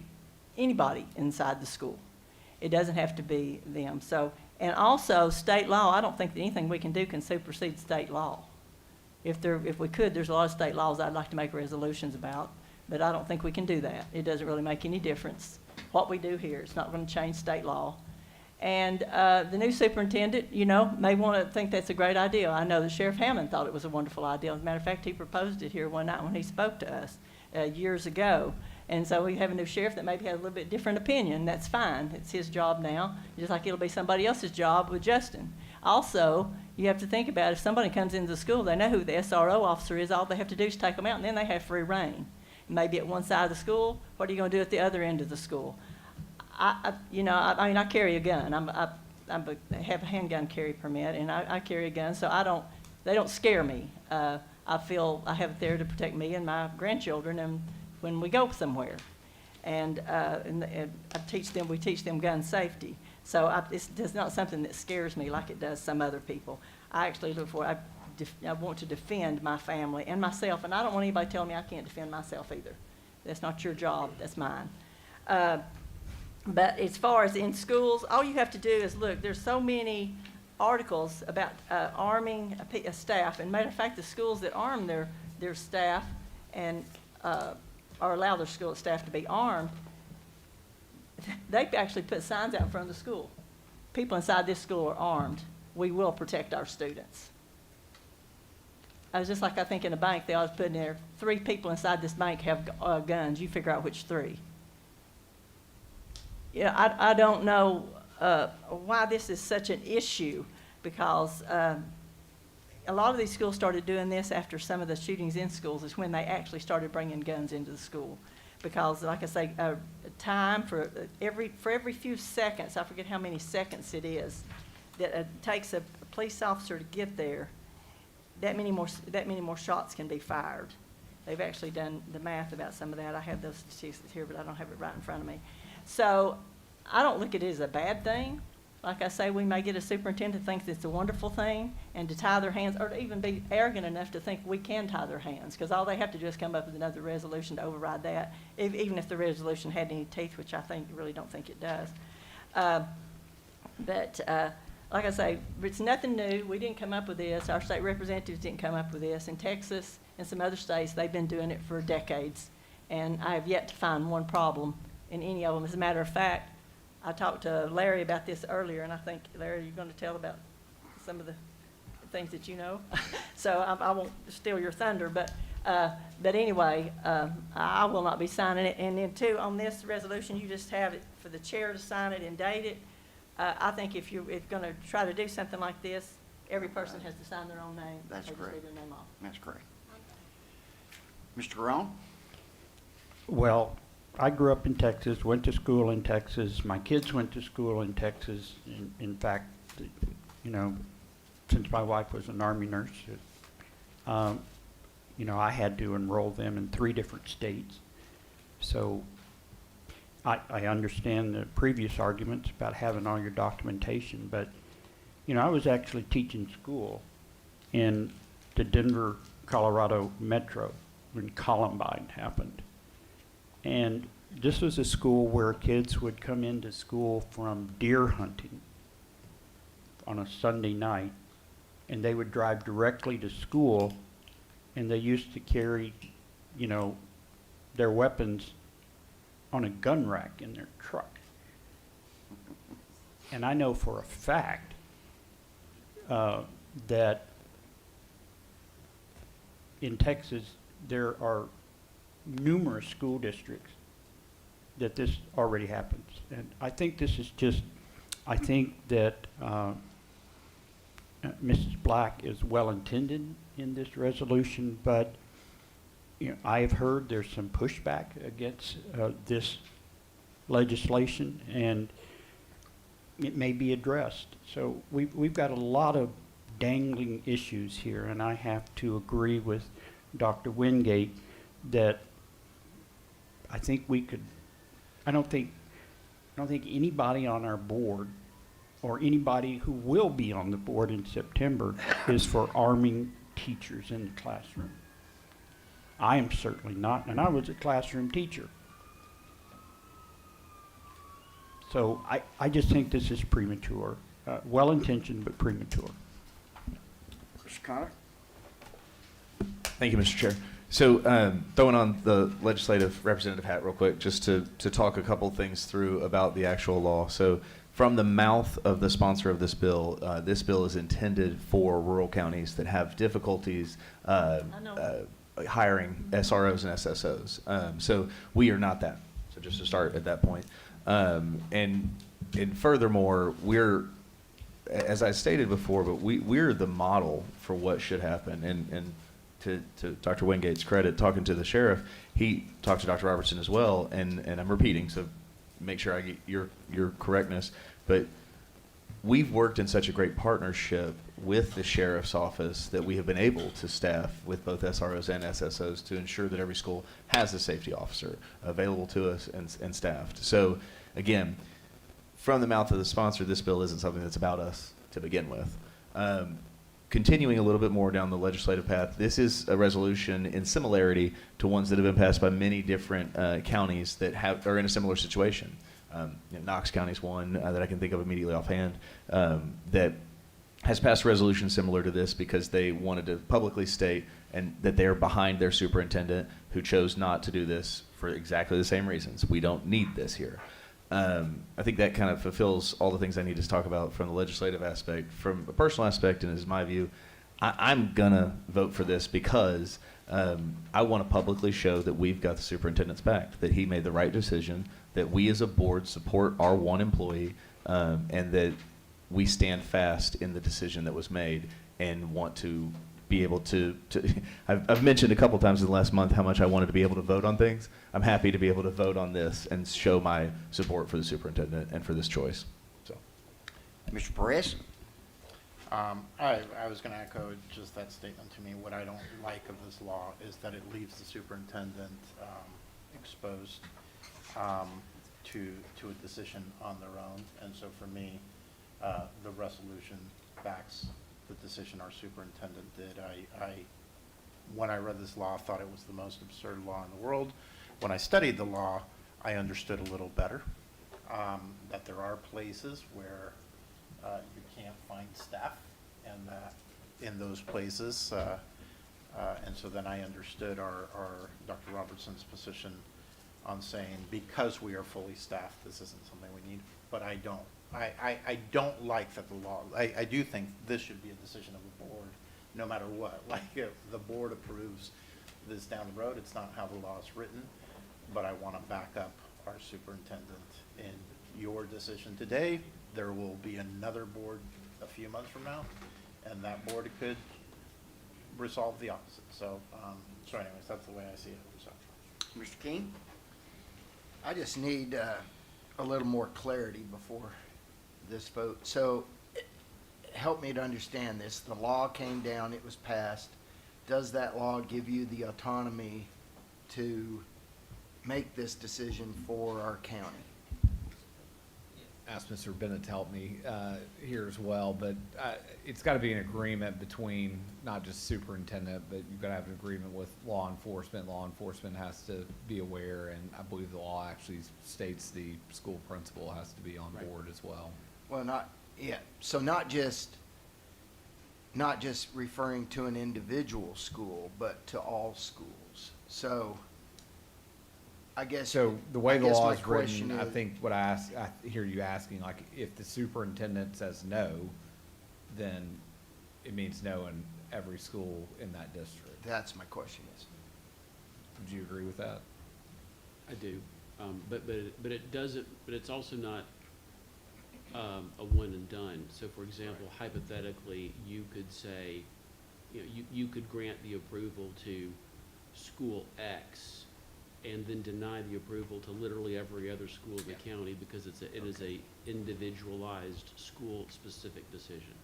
anybody inside the school. It doesn't have to be them. So, and also state law, I don't think that anything we can do can supersede state law. If we could, there's a lot of state laws I'd like to make resolutions about, but I don't think we can do that. It doesn't really make any difference. What we do here, it's not going to change state law. And the new superintendent, may want to think that's a great idea. I know that Sheriff Hammond thought it was a wonderful idea. As a matter of fact, he proposed it here one night when he spoke to us years ago. And so we have a new sheriff that maybe has a little bit different opinion. That's fine. It's his job now, just like it'll be somebody else's job with Justin. Also, you have to think about if somebody comes into the school, they know who the SRO officer is. All they have to do is take them out, and then they have free reign. Maybe at one side of the school, what are you going to do at the other end of the school? I carry a gun. I have a handgun carry permit, and I carry a gun, so they don't scare me. I feel I have it there to protect me and my grandchildren and when we go somewhere. And we teach them gun safety. So it's not something that scares me like it does some other people. I actually I want to defend my family and myself, and I don't want anybody telling me I can't defend myself either. That's not your job, that's mine. But as far as in schools, all you have to do is look, there's so many articles about arming a staff. And matter of fact, the schools that arm their staff and or allow their school staff to be armed, they actually put signs out in front of the school. People inside this school are armed. We will protect our students. I was just like I think in a bank, they always put in there, 3 people inside this bank have guns. You figure out which 3. Yeah, I don't know why this is such an issue, because a lot of these schools started doing this after some of the shootings in schools is when they actually started bringing guns into the school. Because, like I say, time for every few seconds, I forget how many seconds it is, that it takes a police officer to get there, that many more shots can be fired. They've actually done the math about some of that. I have those statistics here, but I don't have it right in front of me. So I don't look at it as a bad thing. Like I say, we may get a superintendent who thinks it's a wonderful thing and to tie their hands, or to even be arrogant enough to think we can tie their hands, because all they have to do is come up with another resolution to override that, even if the resolution had any teeth, which I really don't think it does. Like I say, it's nothing new. We didn't come up with this. Our state representatives didn't come up with this. In Texas and some other states, they've been doing it for decades, and I have yet to find one problem in any of them. As a matter of fact, I talked to Larry about this earlier, and I think, Larry, you're going to tell about some of the things that you know. So I won't steal your thunder, but anyway, I will not be signing it. And then, too, on this resolution, you just have it for the chair to sign it and date it. I think if you're going to try to do something like this, every person has to sign their own name. That's correct. Leave their name off. That's correct. Mr. Garone? Well, I grew up in Texas, went to school in Texas. My kids went to school in Texas. In fact, since my wife was an Army nurse, I had to enroll them in 3 different states. So I understand the previous arguments about having all your documentation, but, I was actually teaching school in the Denver, Colorado metro when Columbine happened. And this was a school where kids would come into school from deer hunting on a Sunday night, and they would drive directly to school, and they used to carry, you know, their weapons on a gun rack in their truck. And I know for a fact that in Texas, there are numerous school districts that this already happens. And I think this is just, I think that Mrs. Black is well-intended in this resolution, but you know, I have heard there's some pushback against this legislation, and it may be addressed. So we've got a lot of dangling issues here, and I have to agree with Dr. Wingate that I think we could, I don't think anybody on our board or anybody who will be on the board in September is for arming teachers in the classroom. I am certainly not, and I was a classroom teacher. So I just think this is premature, well-intentioned but premature. Mr. Connor? Thank you, Mr. Chair. So throwing on the legislative representative hat real quick, just to talk a couple things through about the actual law. So from the mouth of the sponsor of this bill is intended for rural counties that have difficulties hiring SROs and SSOs. So we are not that. So just to start at that point. And furthermore, we're, as I stated before, but we're the model for what should happen. And to Dr. Wingate's credit, talking to the sheriff, he talked to Dr. Robertson as well, and I'm repeating, so make sure I get your correctness, but we've worked in such a great partnership with the sheriff's office that we have been able to staff with both SROs and SSOs to ensure that every school has a safety officer available to us and staffed. So again, from the mouth of the sponsor, this bill isn't something that's about us to begin with. Continuing a little bit more down the legislative path, this is a resolution in similarity to ones that have been passed by many different counties that are in a similar situation. Knox County is one that I can think of immediately offhand that has passed a resolution similar to this because they wanted to publicly state and that they are behind their superintendent who chose not to do this for exactly the same reasons. We don't need this here. I think that kind of fulfills all the things I need to talk about from the legislative aspect. From a personal aspect, and as my view, I'm gonna vote for this because I want to publicly show that we've got the superintendent's back, that he made the right decision, that we as a board support our one employee, and that we stand fast in the decision that was made and want to be able to I've mentioned a couple times in the last month how much I wanted to be able to vote on things. I'm happy to be able to vote on this and show my support for the superintendent and for this choice. So, Mr. Perez? I was going to echo just that statement to me. What I don't like of this law is that it leaves the superintendent exposed to a decision on their own. And so for me, the resolution backs the decision our superintendent did. When I read this law, thought it was the most absurd law in the world. When I studied the law, I understood a little better that there are places where you can't find staff, and that in those places, and so then I understood our Dr. Robertson's position on saying because we are fully staffed, this isn't something we need. But I don't. I don't like that the law, I do think this should be a decision of the board, no matter what. Like if the board approves this down the road, it's not how the law is written, but I want to back up our superintendent in your decision today. There will be another board a few months from now, and that board could resolve the opposite. So, so anyways, that's the way I see it. So. Mr. King? I just need a little more clarity before this vote. So help me to understand this. The law came down, it was passed. Does that law give you the autonomy to make this decision for our county? ask Mr. Bennett to help me here as well, but it's got to be an agreement between not just superintendent, but you've got to have an agreement with law enforcement. Law enforcement has to be aware, and I believe the law actually states the school principal has to be on board as well. Well, so not just referring to an individual school, but to all schools. So I guess. So the way I the guess law my is question written, I is- think what I hear you asking, like, if the superintendent says no, then it means no in every school in that district. That's my question is. Would you agree with that? I do, but it doesn't, but it's also not a one and done. So for example, hypothetically, you could say, you know, you could grant the approval to school X and then deny the approval to literally every other school in the county because it is a individualized school-specific decision.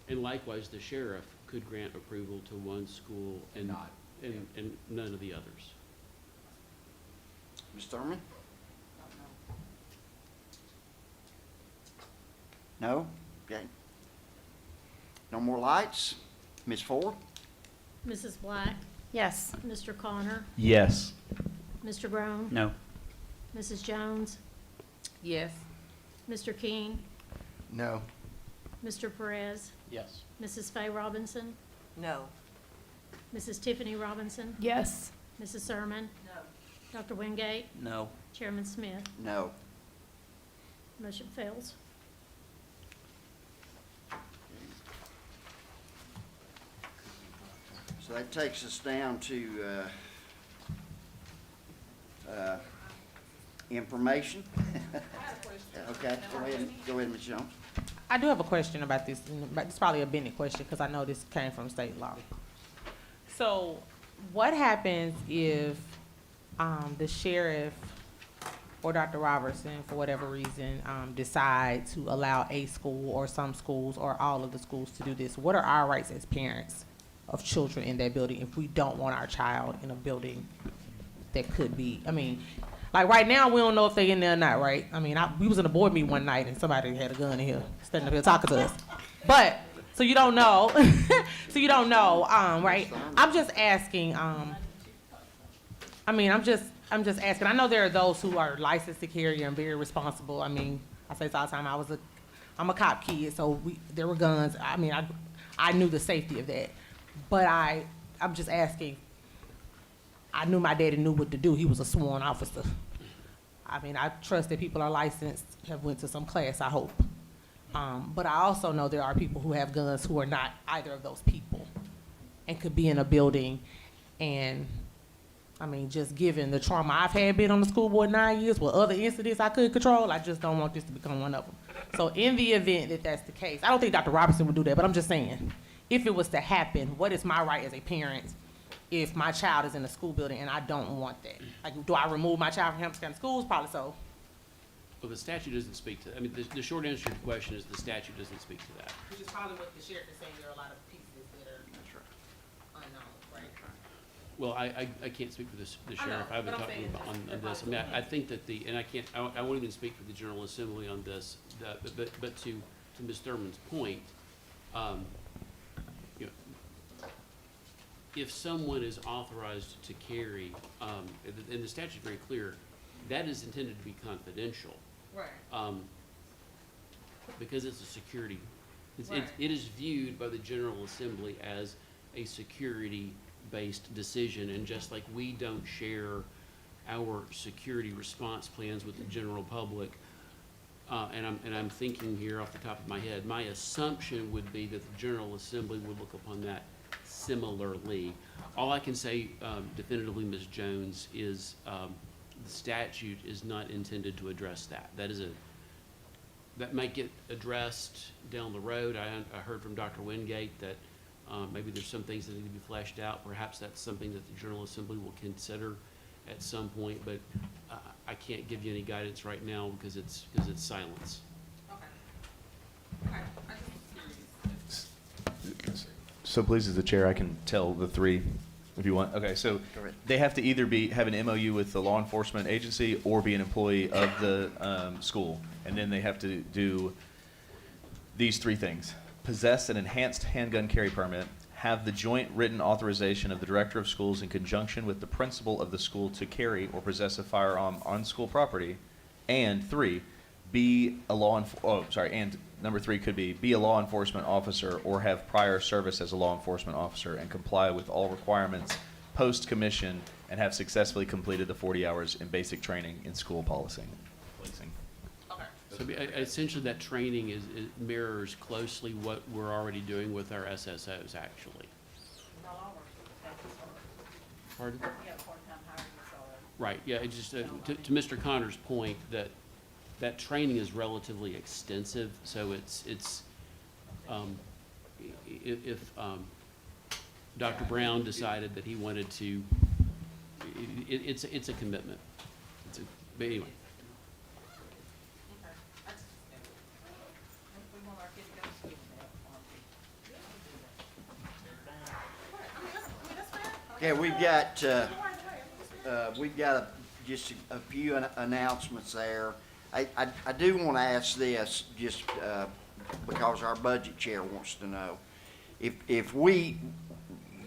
And likewise, the sheriff could grant approval to one school and none of the others. Ms. Thurman? No? Okay. No more lights? Ms. Ford? Mrs. Black? Yes. Mr. Connor? Yes. Mr. Brown? No. Mrs. Jones? Yes. Mr. King? No. Mr. Perez? Yes. Mrs. Faye Robinson? No. Mrs. Tiffany Robinson? Yes. Mrs. Sermon? No. Dr. Wingate? No. Chairman Smith? No. Motion fails. So that takes us down to information. Okay, go ahead, Ms. Jones. I do have a question about this, but it's probably a Bennett question because I know this came from state law. So what happens if the sheriff or Dr. Robertson, for whatever reason, decide to allow a school or some schools or all of the schools to do this? What are our rights as parents of children in that building if we don't want our child in a building that could be, I mean, like right now, we don't know if they in there or not, right? I mean, we was in a board meeting one night and somebody had a gun in here, standing up here talking to us. But, so you don't know, right? I'm just asking, I'm just asking. I know there are those who are licensed to carry and very responsible. I mean, I say this all the time, I'm a cop kid, so there were guns. I mean, I knew the safety of that. But I'm just asking, I knew my daddy knew what to do. He was a sworn officer. I mean, I trust that people are licensed, have went to some class, I hope. But I also know there are people who have guns who are not either of those people and could be in a building. And, I mean, just given the trauma I've had being on the school board 9 years with other incidents I couldn't control, I just don't want this to become one of them. So in the event that that's the case, I don't think Dr. Robertson would do that, but I'm just saying, if it was to happen, what is my right as a parent if my child is in a school building and I don't want that? Like, do I remove my child from Hampton County Schools? Probably so. Well, the statute doesn't speak to, I mean, the short answer to your question is the statute doesn't speak to that. Which is probably what the sheriff is saying, there are a lot of pieces that are unknown, right? Well, I can't speak for the sheriff. I know, I've been but I'm talking saying on that's this. I mean, I think that and I won't even speak for the General Assembly on this, but to Ms. Thurman's point, you know, if someone is authorized to carry, and the statute's very clear, that is intended to be confidential. Right. Because it's a security, Right. it is viewed by the General Assembly as a security-based decision, and just like we don't share our security response plans with the general public, and I'm thinking here off the top of my head, my assumption would be that the General Assembly would look upon that similarly. All I can say definitively, Ms. Jones, is the statute is not intended to address that. That might get addressed down the road. I heard from Dr. Wingate that maybe there's some things that need to be fleshed out. Perhaps that's something that the General Assembly will consider at some point, but I can't give you any guidance right now because it's silence. Okay. So please, as the chair, I can tell the three If you want, okay, so Correct. they have to either have an MOU with the law enforcement agency or be an employee of the school. And then they have to do these 3 things: possess an enhanced handgun carry permit, have the joint written authorization of the director of schools in conjunction with the principal of the school to carry or possess a firearm on school property, and 3, be a and number 3 could be a law enforcement officer or have prior service as a law enforcement officer and comply with all requirements post-commission and have successfully completed the 40 hours in basic training in school policing. So essentially, that training it mirrors closely what we're already doing with our SSOs, actually. Pardon? Right, yeah, it's just, to Mr. Connor's point, that training is relatively extensive, so if Dr. Brown decided that he wanted to, it's a commitment. But anyway. Okay, we've got just a few announcements there. I do want to ask this, just because our budget chair wants to know. If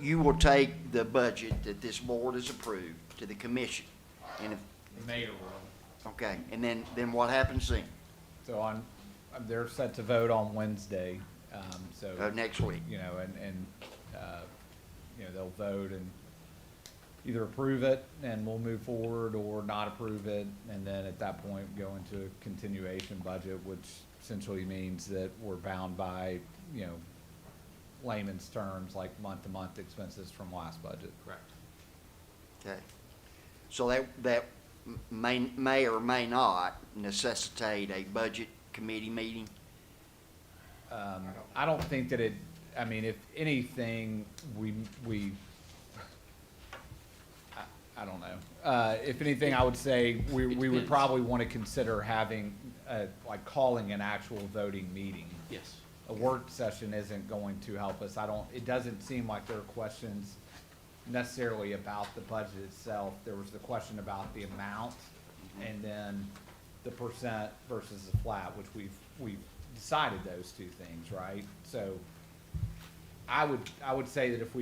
you will take the budget that this board has approved to the commission, and if. The mayor will. Okay, and then what happens then? So they're set to vote on Wednesday, so. Next week. You know, and they'll vote and either approve it and we'll move forward or not approve it. And then at that point, go into a continuation budget, which essentially means that we're bound by, layman's terms, like month-to-month expenses from last budget. Correct. Okay. So that may or may not necessitate a budget committee meeting? I don't think that if anything, I don't know. If anything, I would say we would probably want to consider having, calling an actual voting meeting. Yes. A work session isn't going to help us. It doesn't seem like there are questions necessarily about the budget itself. There was the question about the amount and then the percent versus the flat, which we've decided those 2 things, right? So I would say that if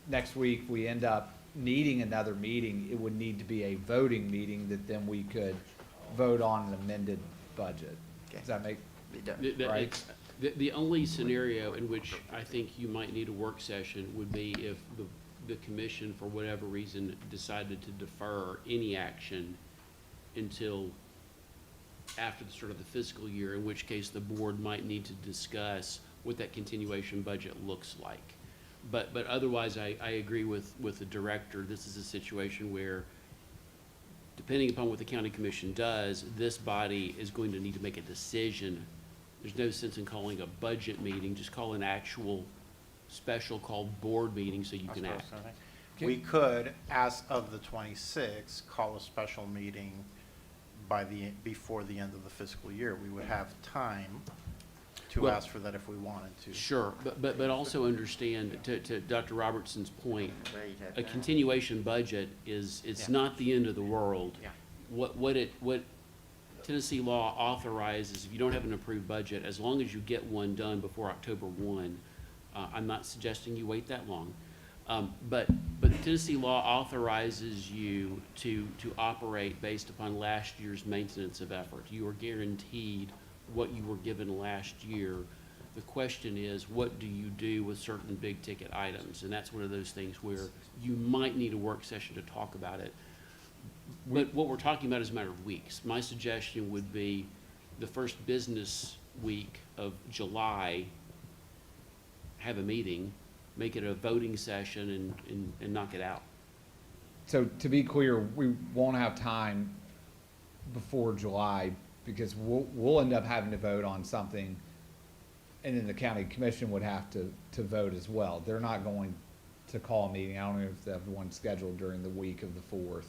next week we end up needing another meeting, it would need to be a voting meeting that then we could vote on an amended budget. Okay. Does that make, Right. The only scenario in which I think you might need a work session would be if the commission, for whatever reason, decided to defer any action until after the start of the fiscal year, in which case the board might need to discuss what that continuation budget looks like. But otherwise, I agree with the director. This is a situation where, depending upon what the county commission does, this body is going to need to make a decision. There's no sense in calling a budget meeting. Just call an actual special called board meeting so you can act. We could, as of the 26th, call a special meeting before the end of the fiscal year. We would have time to ask for that if we wanted to. Sure, but also understand, to Dr. Robertson's point, a continuation budget it's not the end of the world. Yeah. What Tennessee law authorizes, if you don't have an approved budget, as long as you get one done before October 1, I'm not suggesting you wait that long, but Tennessee law authorizes you to operate based upon last year's maintenance of effort. You are guaranteed what you were given last year. The question is, what do you do with certain big ticket items? And that's one of those things where you might need a work session to talk about it. But what we're talking about is a matter of weeks. My suggestion would be the first business week of July, have a meeting, make it a voting session and knock it out. so to be clear, we won't have time before July because we'll end up having to vote on something and then the county commission would have to vote as well. They're not going to call a meeting. I don't know if they have one scheduled during the week of the 4th.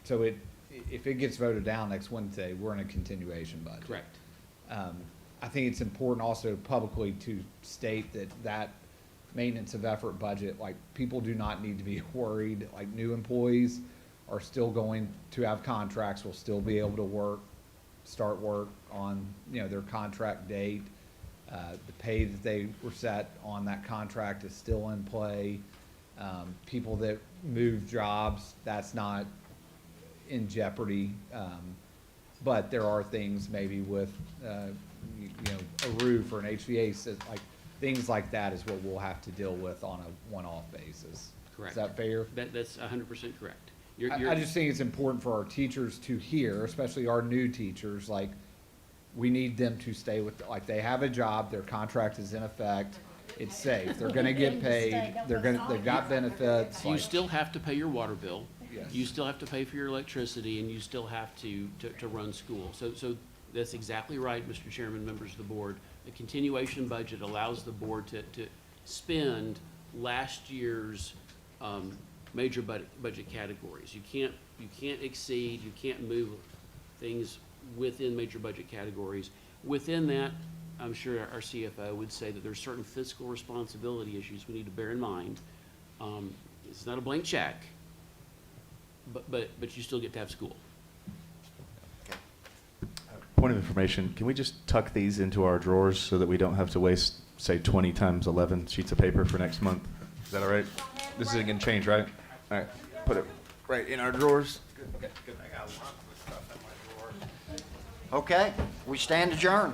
So if it gets voted down next Wednesday, we're in a continuation budget. Correct. I think it's important also publicly to state that maintenance of effort budget, like, people do not need to be worried. Like, new employees are still going to have contracts, will still be able to start work on, their contract date. The pay that they were set on that contract is still in play. People that move jobs, that's not in jeopardy. But there are things maybe with, a roof or an HVAC, like, things like that is what we'll have to deal with on a one-off basis. Correct. Is that fair? That's 100% correct. I just think it's important for our teachers to hear, especially our new teachers, like, we need them to stay with, like, they have a job, their contract is in effect, it's safe, they're gonna get paid, they've got benefits. You like- still have to pay your water bill. Yes. You still have to pay for your electricity, and you still have to run school. So that's exactly right, Mr. Chairman, members of the board. The continuation budget allows the board to spend last year's major budget categories. You can't exceed, you can't move things within major budget categories. Within that, I'm sure our CFO would say that there's certain fiscal responsibility issues we need to bear in mind. It's not a blank check, but you still get to have school. Point of information, can we just tuck these into our drawers so that we don't have to waste, say, 20 times 11 sheets of paper for next month? Is that all right? This isn't gonna change, right? All right, put it right in our drawers. Okay, we stand adjourned.